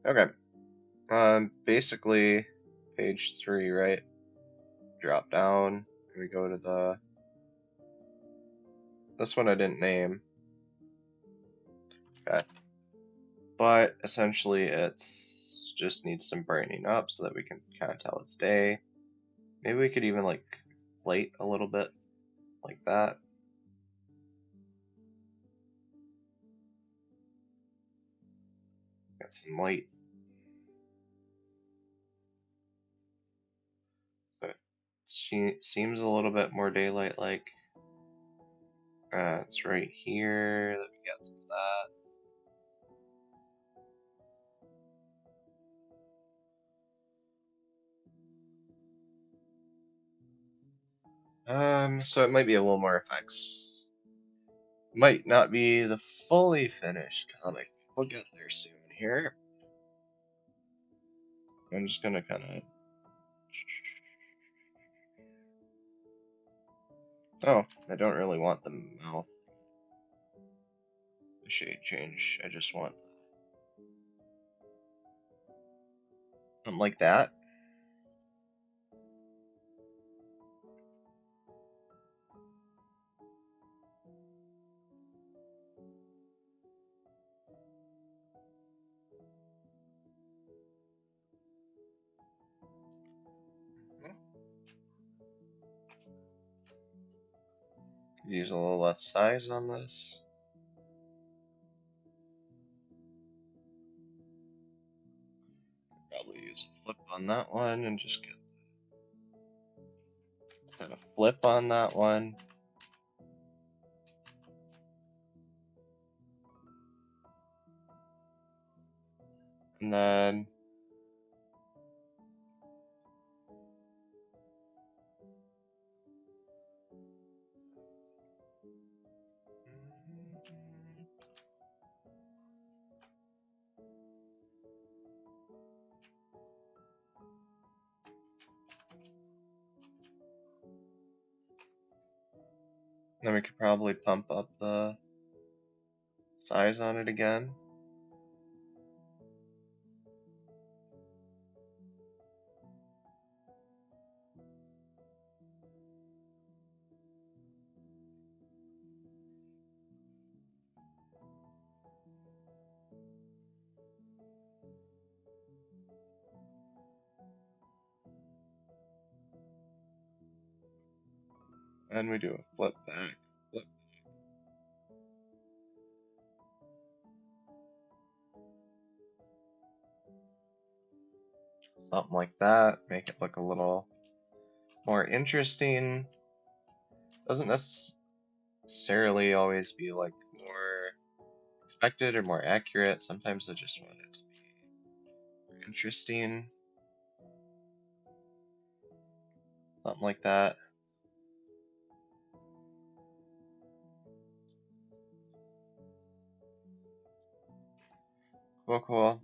okay. Basically, page 3, right? Drop down, and we go to the, this one I didn't name. Okay. But essentially it's just needs some brightening up so that we can kind of tell it's day. Maybe we could even like plate a little bit like that. Got some light. So it seems a little bit more daylight like. It's right here that we get some of that. So it might be a little more effects. Might not be the fully finished comic. We'll get there soon here. I'm just gonna kind of. Oh, I don't really want the mouth, the shade change. I just want something like that. Use a little less size on this. Probably use a flip on that one and just get set a flip on that one. And then we could probably pump up the size on it again. And we do a flip back. Flip. Something like that. Make it look a little more interesting. Doesn't necessarily always be like more expected or more accurate. Sometimes I just want it to be interesting. Something like that. Cool, cool.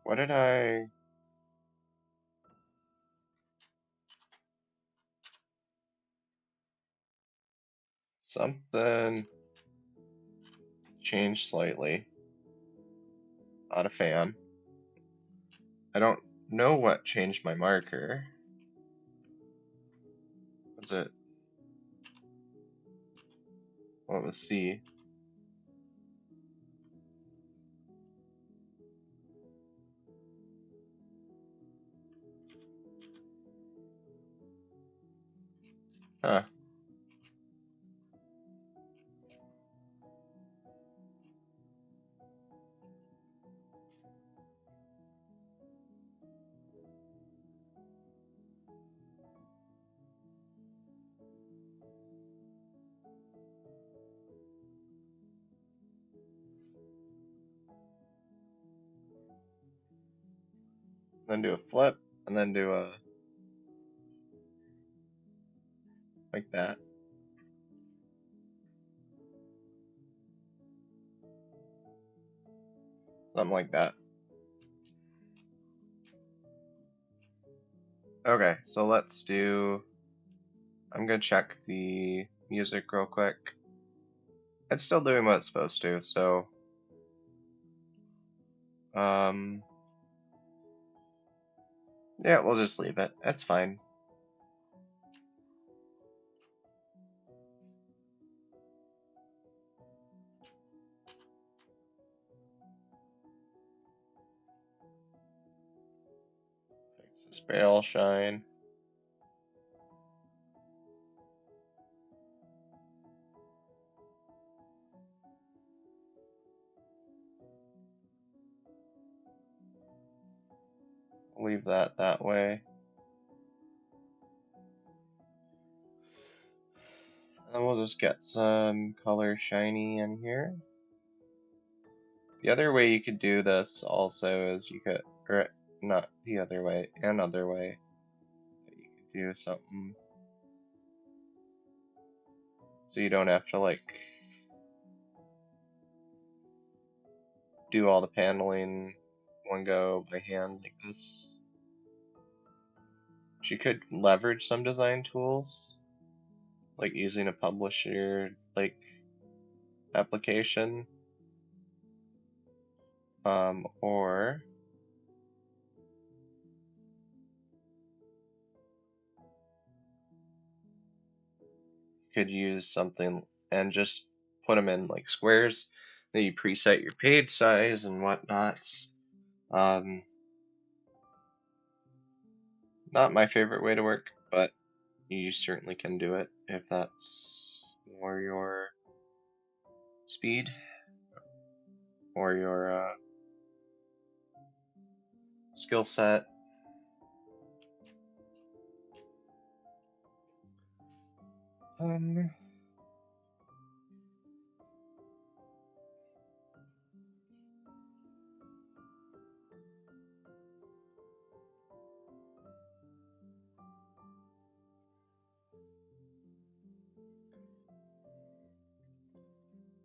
What did I... Something changed slightly. Not a fan. I don't know what changed my marker. Was it... What was C? Huh. Then do a flip, and then do a... like that. Something like that. Okay, so let's do... I'm gonna check the music real quick. It's still doing what it's supposed to, so... Yeah, we'll just leave it. That's fine. Fix this bale shine. Leave that way. And we'll just get some color shiny in here. The other way you could do this also is you could, or not the other way, another way. You could do something so you don't have to like do all the paneling one go by hand like this. She could leverage some design tools, like using a publisher like application, or could use something and just put them in like squares. Then you preset your page size and whatnot. Not my favorite way to work, but you certainly can do it if that's more your speed or your skill set.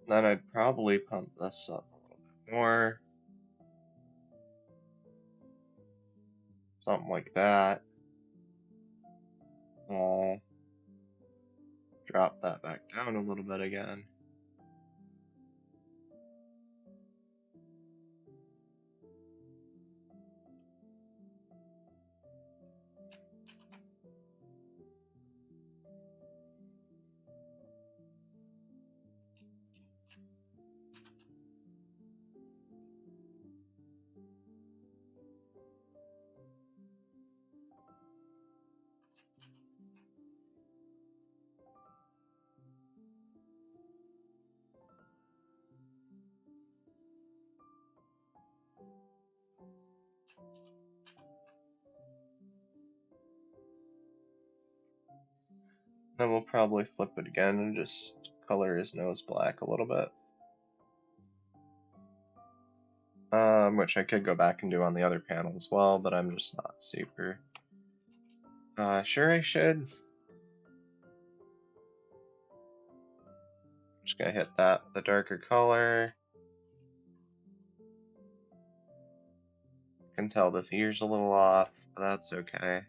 Then I'd probably pump this up a little bit more. Something like that. I'll drop that back down a little bit again. Then we'll probably flip it again and just color his nose black a little bit. Which I could go back and do on the other panel as well, but I'm just not super sure I should. Just gonna hit that, the darker color. Can tell the ear's a little off, but that's okay.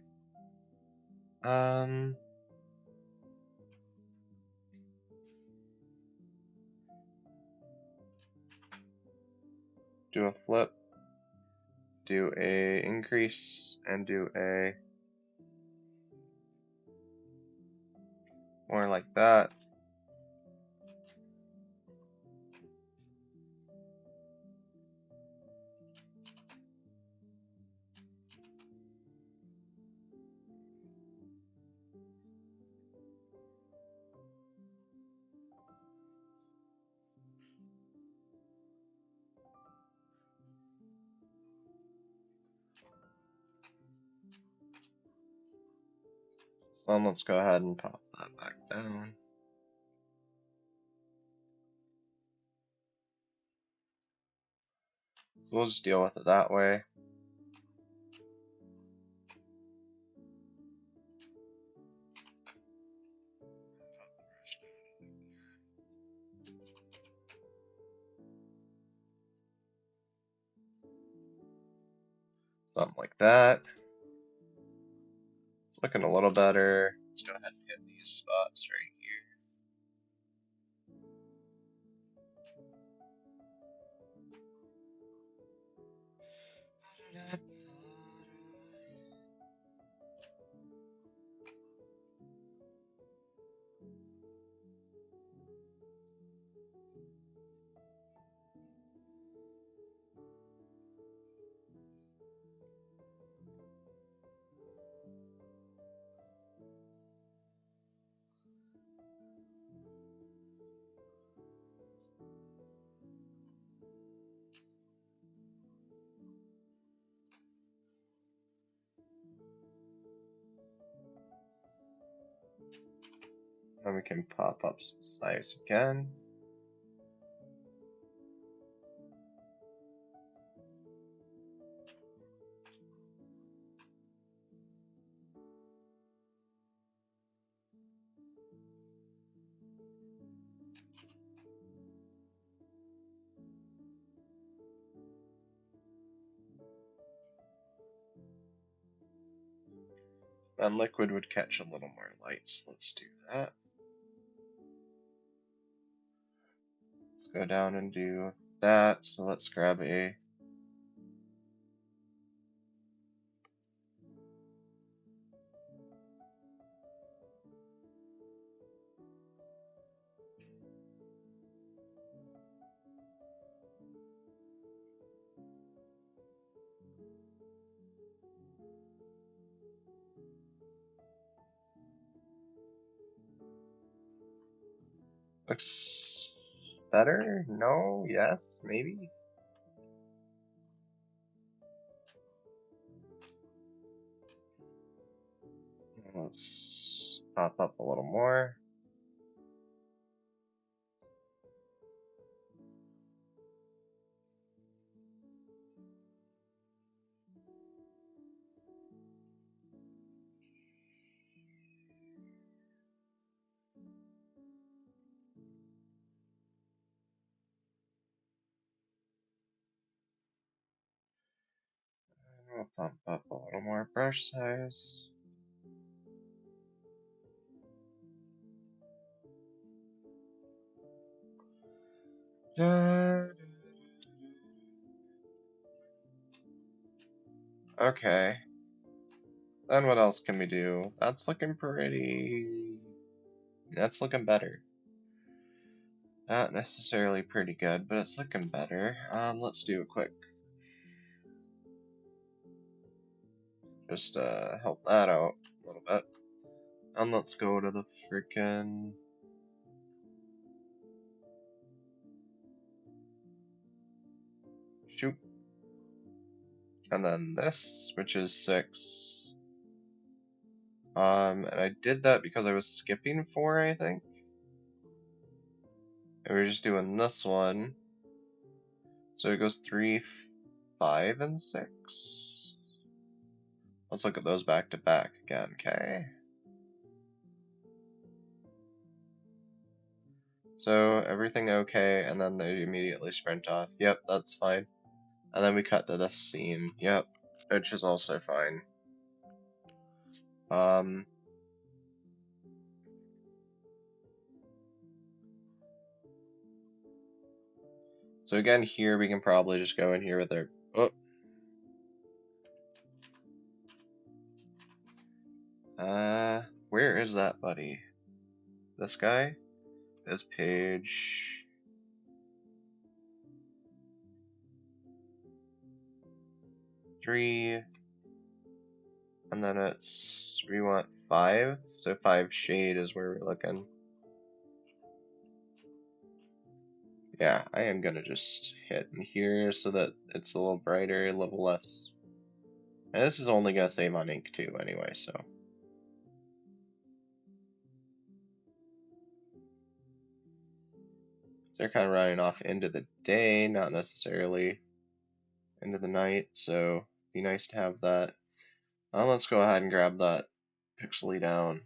Do a flip, do a increase, and do a more like that. So then let's go ahead and pop that back down. So we'll just deal with it that way. Something like that. It's looking a little better. Let's go ahead and hit these spots right here. Then we can pop up some size again. Then liquid would catch a little more light, so let's do that. Let's go down and do that. So let's grab a looks better? No? Yes? Maybe? Let's pop up a little more. And we'll pump up a little more brush size. Okay. Then what else can we do? That's looking pretty... That's looking better. Not necessarily pretty good, but it's looking better. Let's do a quick... Just help that out a little bit. And let's go to the freaking... Shoot. And then this, which is 6. And I did that because I was skipping 4, I think. And we're just doing this one. So it goes 3, 5, and 6. Let's look at those back to back again, okay? So everything okay, and then they immediately sprint off. Yep, that's fine. And then we cut to this scene. Yep, which is also fine. So again, here we can probably just go in here with our. Where is that buddy? This guy? This page. Three. And then we want 5. So 5 shade is where we're looking. Yeah, I am gonna just hit in here so that it's a little brighter, a little less. And this is only gonna save on ink too anyway, so. They're kind of running off into the day, not necessarily into the night, so it'd be nice to have that. Let's go ahead and grab that pixely down.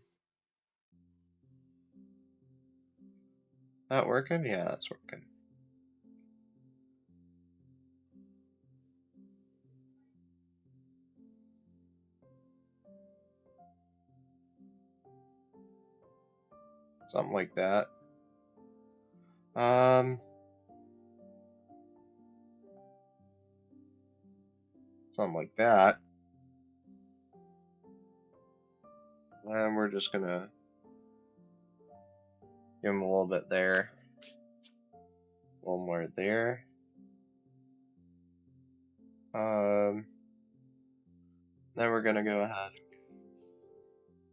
That working? Yeah, that's working. Something like that. Something like that. And we're just gonna give him a little bit there. A little more there. Then we're gonna go ahead.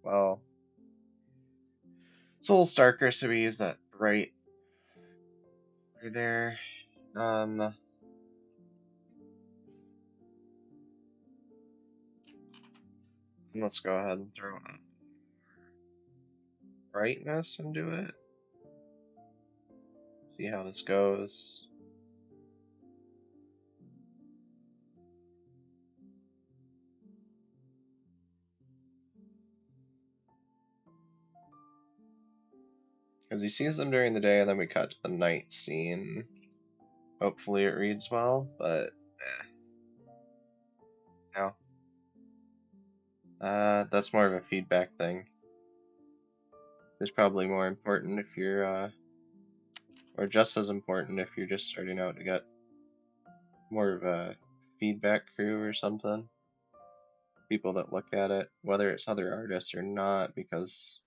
Well, it's a little starker, so we use that right there. Let's go ahead and throw brightness into it. See how this goes. Because he sees them during the day and then we cut to the night scene. Hopefully it reads well, but no. That's more of a feedback thing. It's probably more important if you're, or just as important if you're just starting out to get more of a feedback crew or something. People that look at it, whether it's other artists or not, because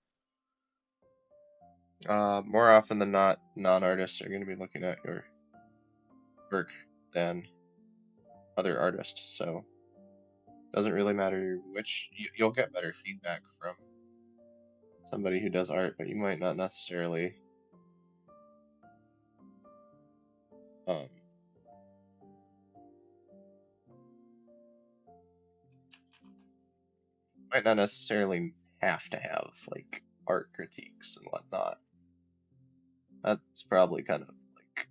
more often than not, non-artists are going to be looking at your work than other artists, so it doesn't really matter which. You'll get better feedback from somebody who does art, but you might not necessarily have to have like art critiques and whatnot. That's probably kind of like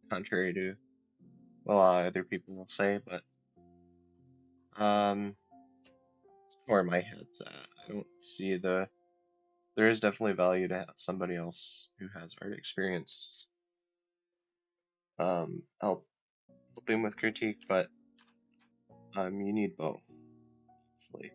contrary to what a lot of other people will say, but it's where my head's at. I don't see there is definitely value to have somebody else who has art experience helping with critique, but you need both, actually.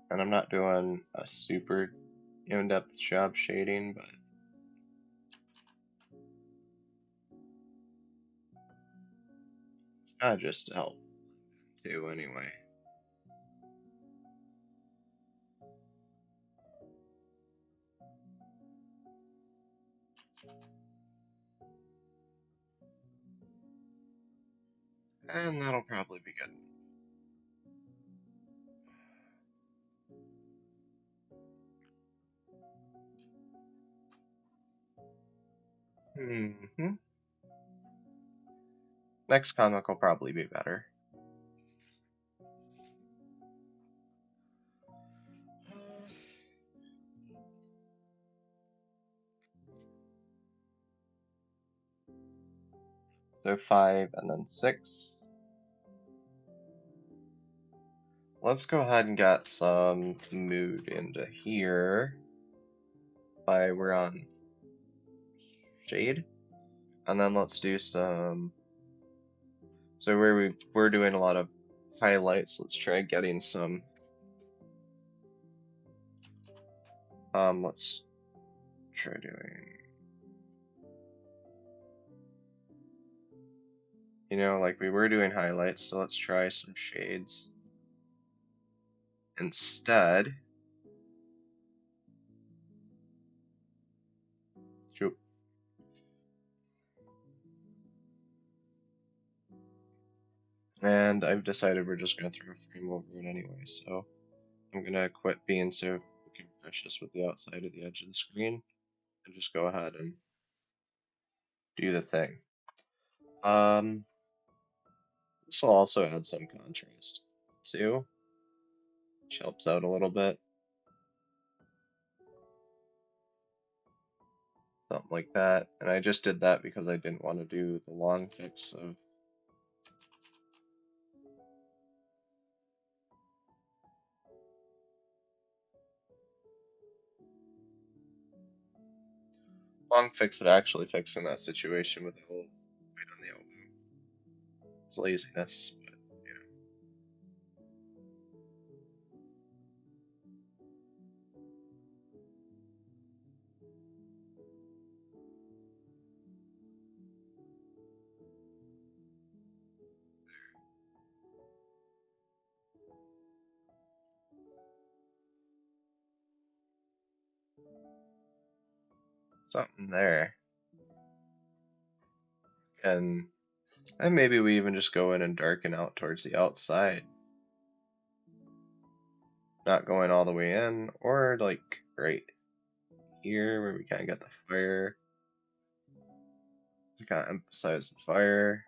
And I'm not doing a super in-depth job shading, but just to help too, anyway. And that'll probably be good. Next comic will probably be better. So 5 and then 6. Let's go ahead and get some mood into here. We're on shade. And then let's do some, so where we're doing a lot of highlights, let's try getting some, let's try doing, you know, like we were doing highlights, so let's try some shades instead. Shoot. And I've decided we're just going to throw a frame over it anyway, so I'm going to quit being so precious with the outside of the edge of the screen and just go ahead and do the thing. This will also add some contrast too, which helps out a little bit. Something like that. And I just did that because I didn't want to do the long fix of of actually fixing that situation with the whole weight on the elbow. It's laziness, but yeah. Something there. And maybe we even just go in and darken out towards the outside. Not going all the way in, or like right here where we kind of get the fire. To kind of emphasize the fire.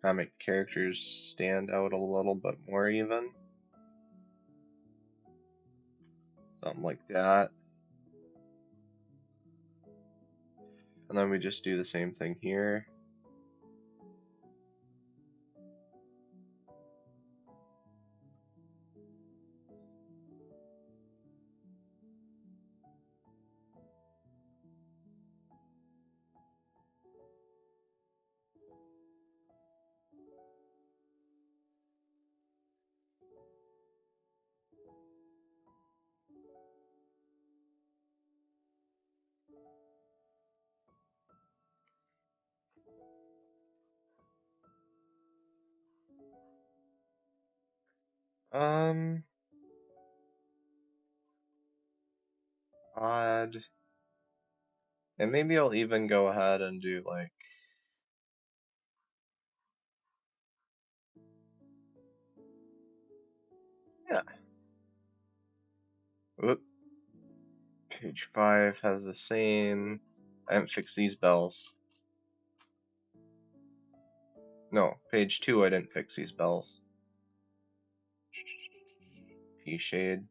Kind of make the characters stand out a little bit more even. Something like that. And then we just do the same thing here. Odd. And maybe I'll even go ahead and do like, yeah. Whoop. Page 5 has the same. I haven't fixed these bells. No, page 2 I didn't fix these bells. P shade.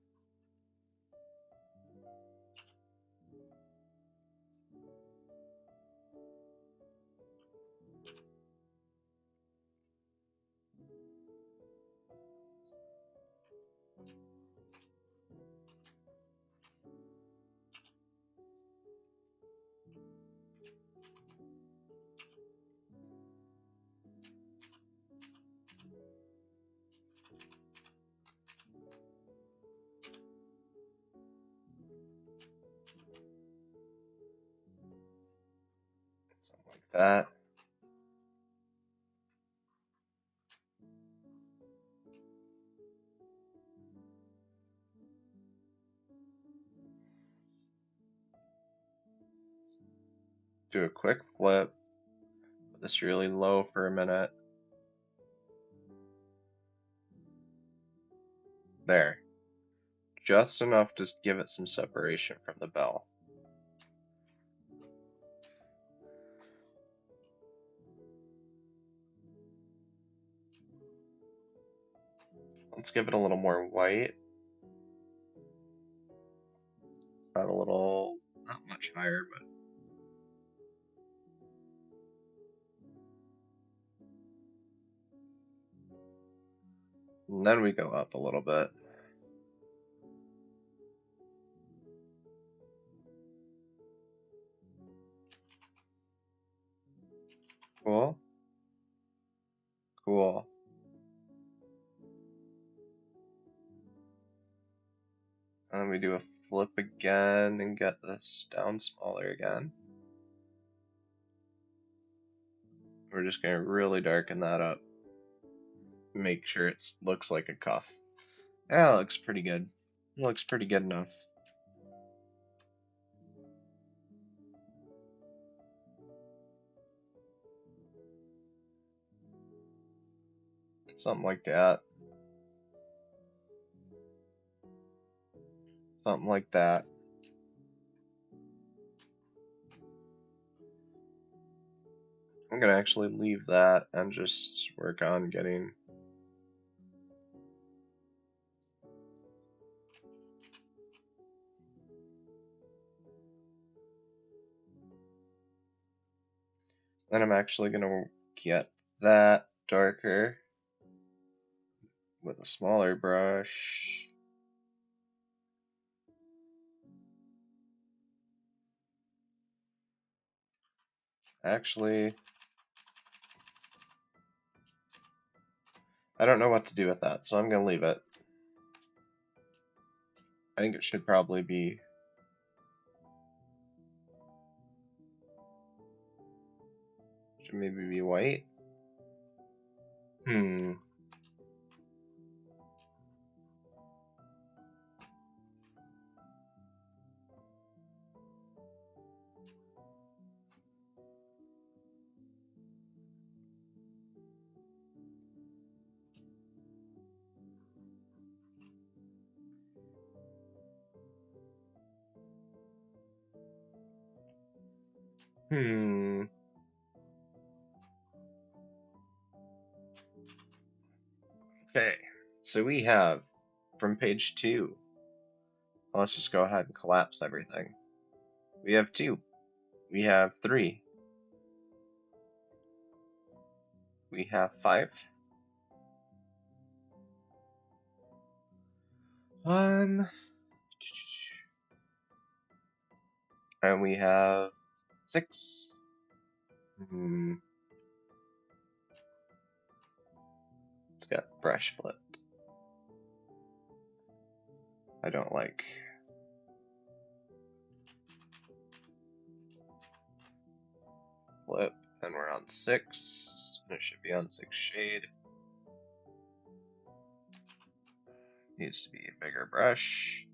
Something like that. do a quick flip. Put this really low for a minute. There. Just enough to give it some separation from the bell. Let's give it a little more white. Not a little, not much higher, but and then we go up a little bit. Cool. Cool. And then we do a flip again and get this down smaller again. We're just going to really darken that up. Make sure it looks like a cuff. Yeah, it looks pretty good. It looks pretty good enough. Something like that. Something like that. I'm going to actually leave that and just work on getting then I'm actually going to get that darker with a smaller brush. Actually, I don't know what to do with that, so I'm going to leave it. I think it should probably be maybe be white. Hmm. Hmm. Okay, so we have from page 2. Let's just go ahead and collapse everything. We have 2. We have 3. We have 5. And we have 6. Hmm. It's got brush flipped. I don't like. Flip, and we're on 6. It should be on 6 shade. Needs to be a bigger brush.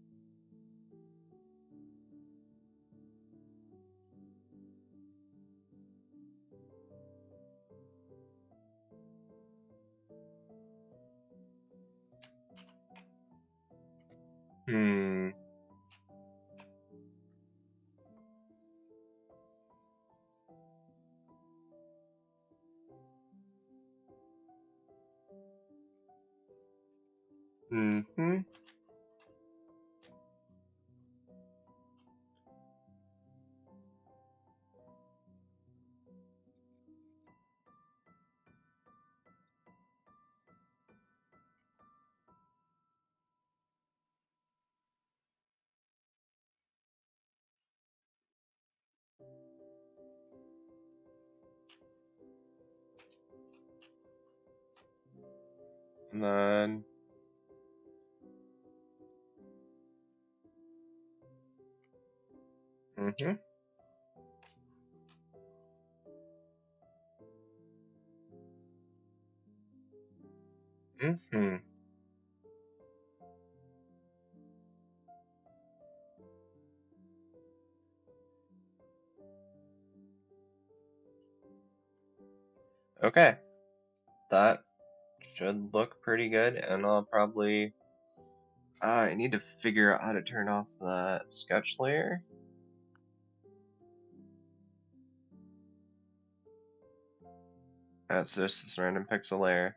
Hmm. Mm-hmm. And then mm-hmm. Mm-hmm. Okay, that should look pretty good, and I'll probably I need to figure out how to turn off that sketch layer. That's just this random pixel layer.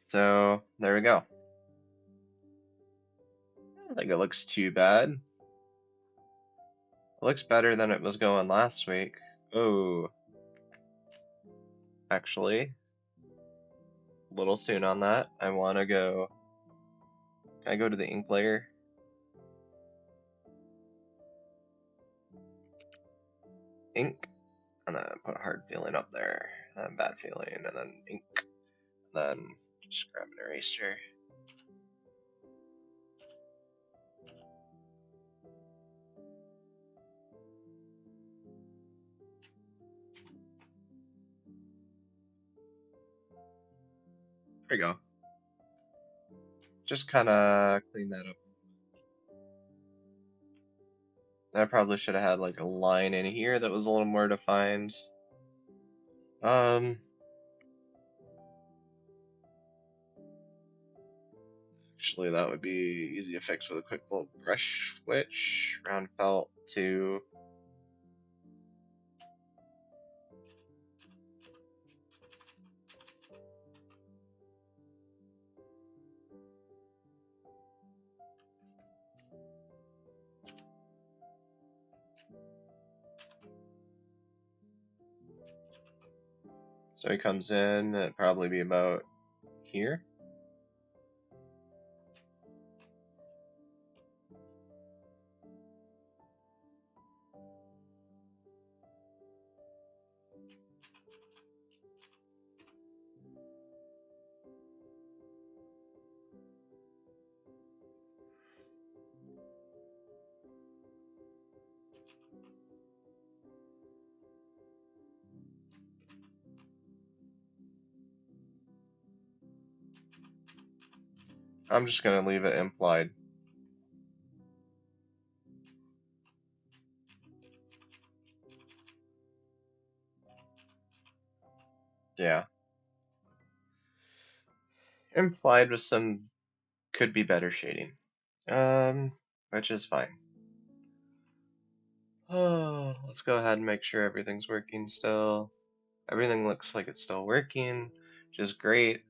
So there we go. I don't think it looks too bad. It looks better than it was going last week. Oh, actually, a little soon on that. I want to go. Can I go to the ink layer? Ink, and then put a hard feeling up there, and then bad feeling, and then ink, and then just grab an eraser. There we go. Just kind of clean that up. I probably should have had like a line in here that was a little more defined. Actually, that would be easy to fix with a quick little brush switch. Round felt to so he comes in, it'd probably be about here. I'm just gonna leave it implied. Yeah. Implied with some could be better shading. Which is fine. Oh, let's go ahead and make sure everything's working still. Everything looks like it's still working, which is great.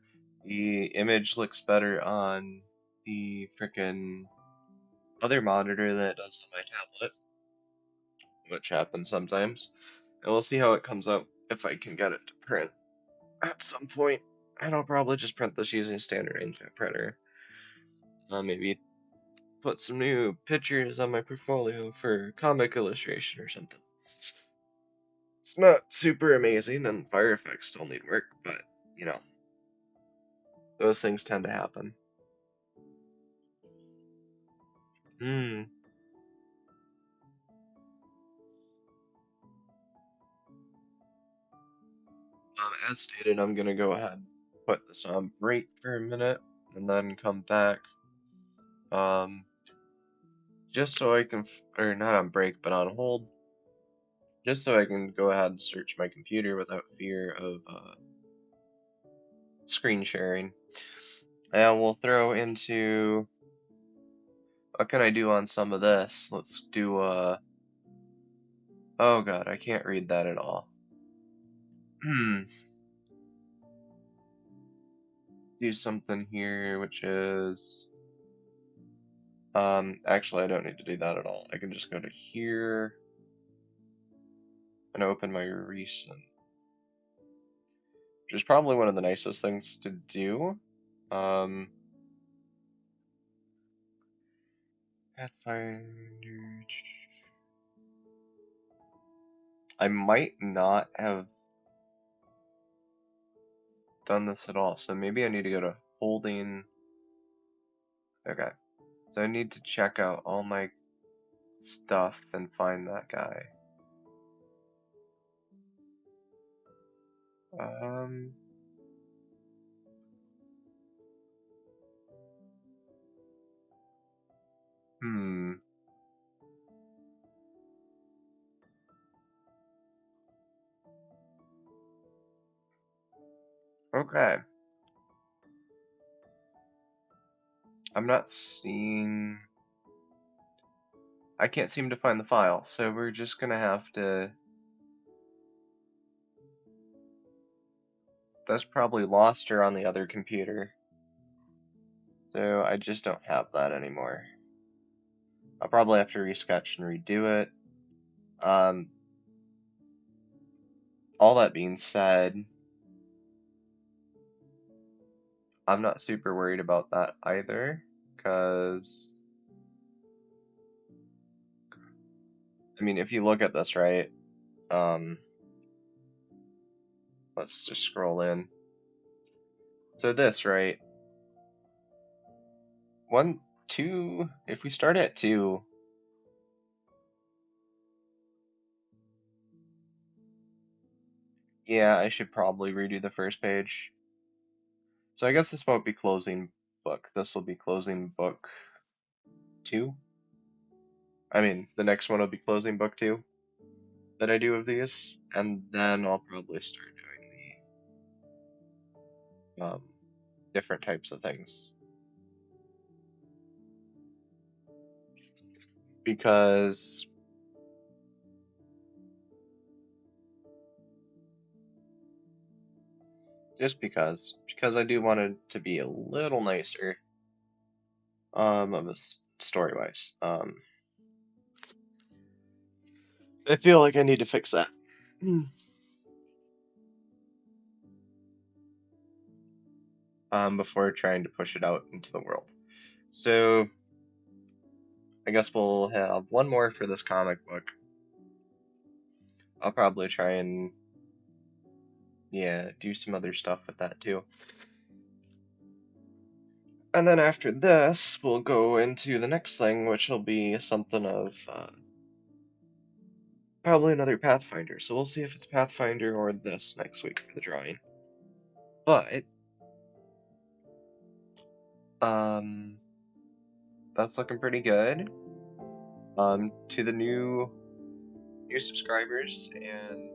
The image looks better on the frickin' other monitor that it does on my tablet, which happens sometimes. And we'll see how it comes out if I can get it to print at some point. And I'll probably just print this using a standard inkjet printer. Maybe put some new pictures on my portfolio for comic illustration or something. It's not super amazing, and fire effects still need work, but you know, those things tend to happen. Hmm. As stated, I'm gonna go ahead and put this on break for a minute and then come back. Um, just so I can, or not on break, but on hold, just so I can go ahead and search my computer without fear of screen sharing. And we'll throw into, what can I do on some of this? Let's do, oh god, I can't read that at all. Do something here, which is, actually I don't need to do that at all. I can just go to here and open my recent, which is probably one of the nicest things to do. Pathfinder. I might not have done this at all, so maybe I need to go to holding. Okay, so I need to check out all my stuff and find that guy. Um, hmm. Okay. I'm not seeing... I can't seem to find the file, so we're just gonna have to... That's probably lost her on the other computer. So I just don't have that anymore. I'll probably have to resketch and redo it. All that being said, I'm not super worried about that either, because, I mean, if you look at this, right, let's just scroll in. So this, right, 1, 2, if we start at 2, yeah, I should probably redo the first page. So I guess this won't be closing book. This will be closing book 2. I mean, the next one will be closing book 2 that I do of these, and then I'll probably start doing the different types of things. Because because I do want it to be a little nicer, of a story wise. I feel like I need to fix that. Before trying to push it out into the world. So I guess we'll have one more for this comic book. I'll probably try and, yeah, do some other stuff with that too. And then after this, we'll go into the next thing, which will be something of probably another Pathfinder. So we'll see if it's Pathfinder or this next week for the drawing. But that's looking pretty good. To the new subscribers and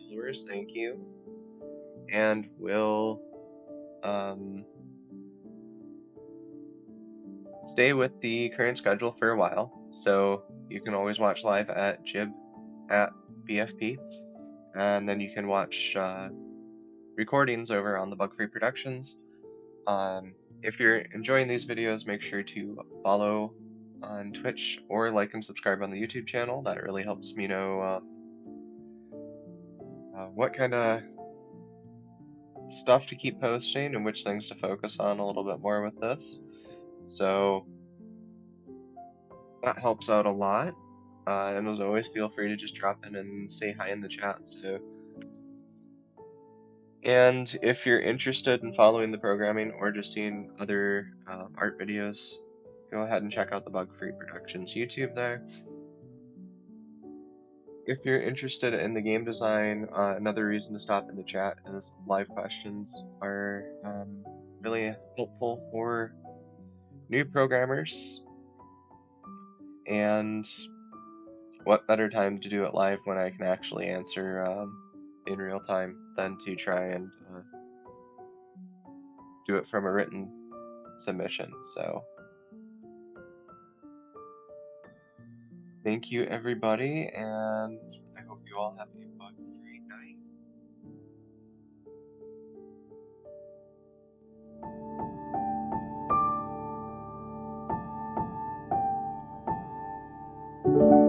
followers, thank you. And we'll stay with the current schedule for a while. So you can always watch live at Jib at BFP, and then you can watch recordings over on the Bug Free Productions. If you're enjoying these videos, make sure to follow on Twitch or like and subscribe on the YouTube channel. That really helps me know what kind of stuff to keep posting and which things to focus on a little bit more with this. So that helps out a lot. And as always, feel free to just drop in and say hi in the chat. So, and if you're interested in following the programming or just seeing other art videos, go ahead and check out the Bug Free Productions YouTube there. If you're interested in the game design, another reason to stop in the chat is live questions are really helpful for new programmers. And what better time to do it live when I can actually answer in real time than to try and do it from a written submission. So thank you everybody, and I hope you all have a bug-free night.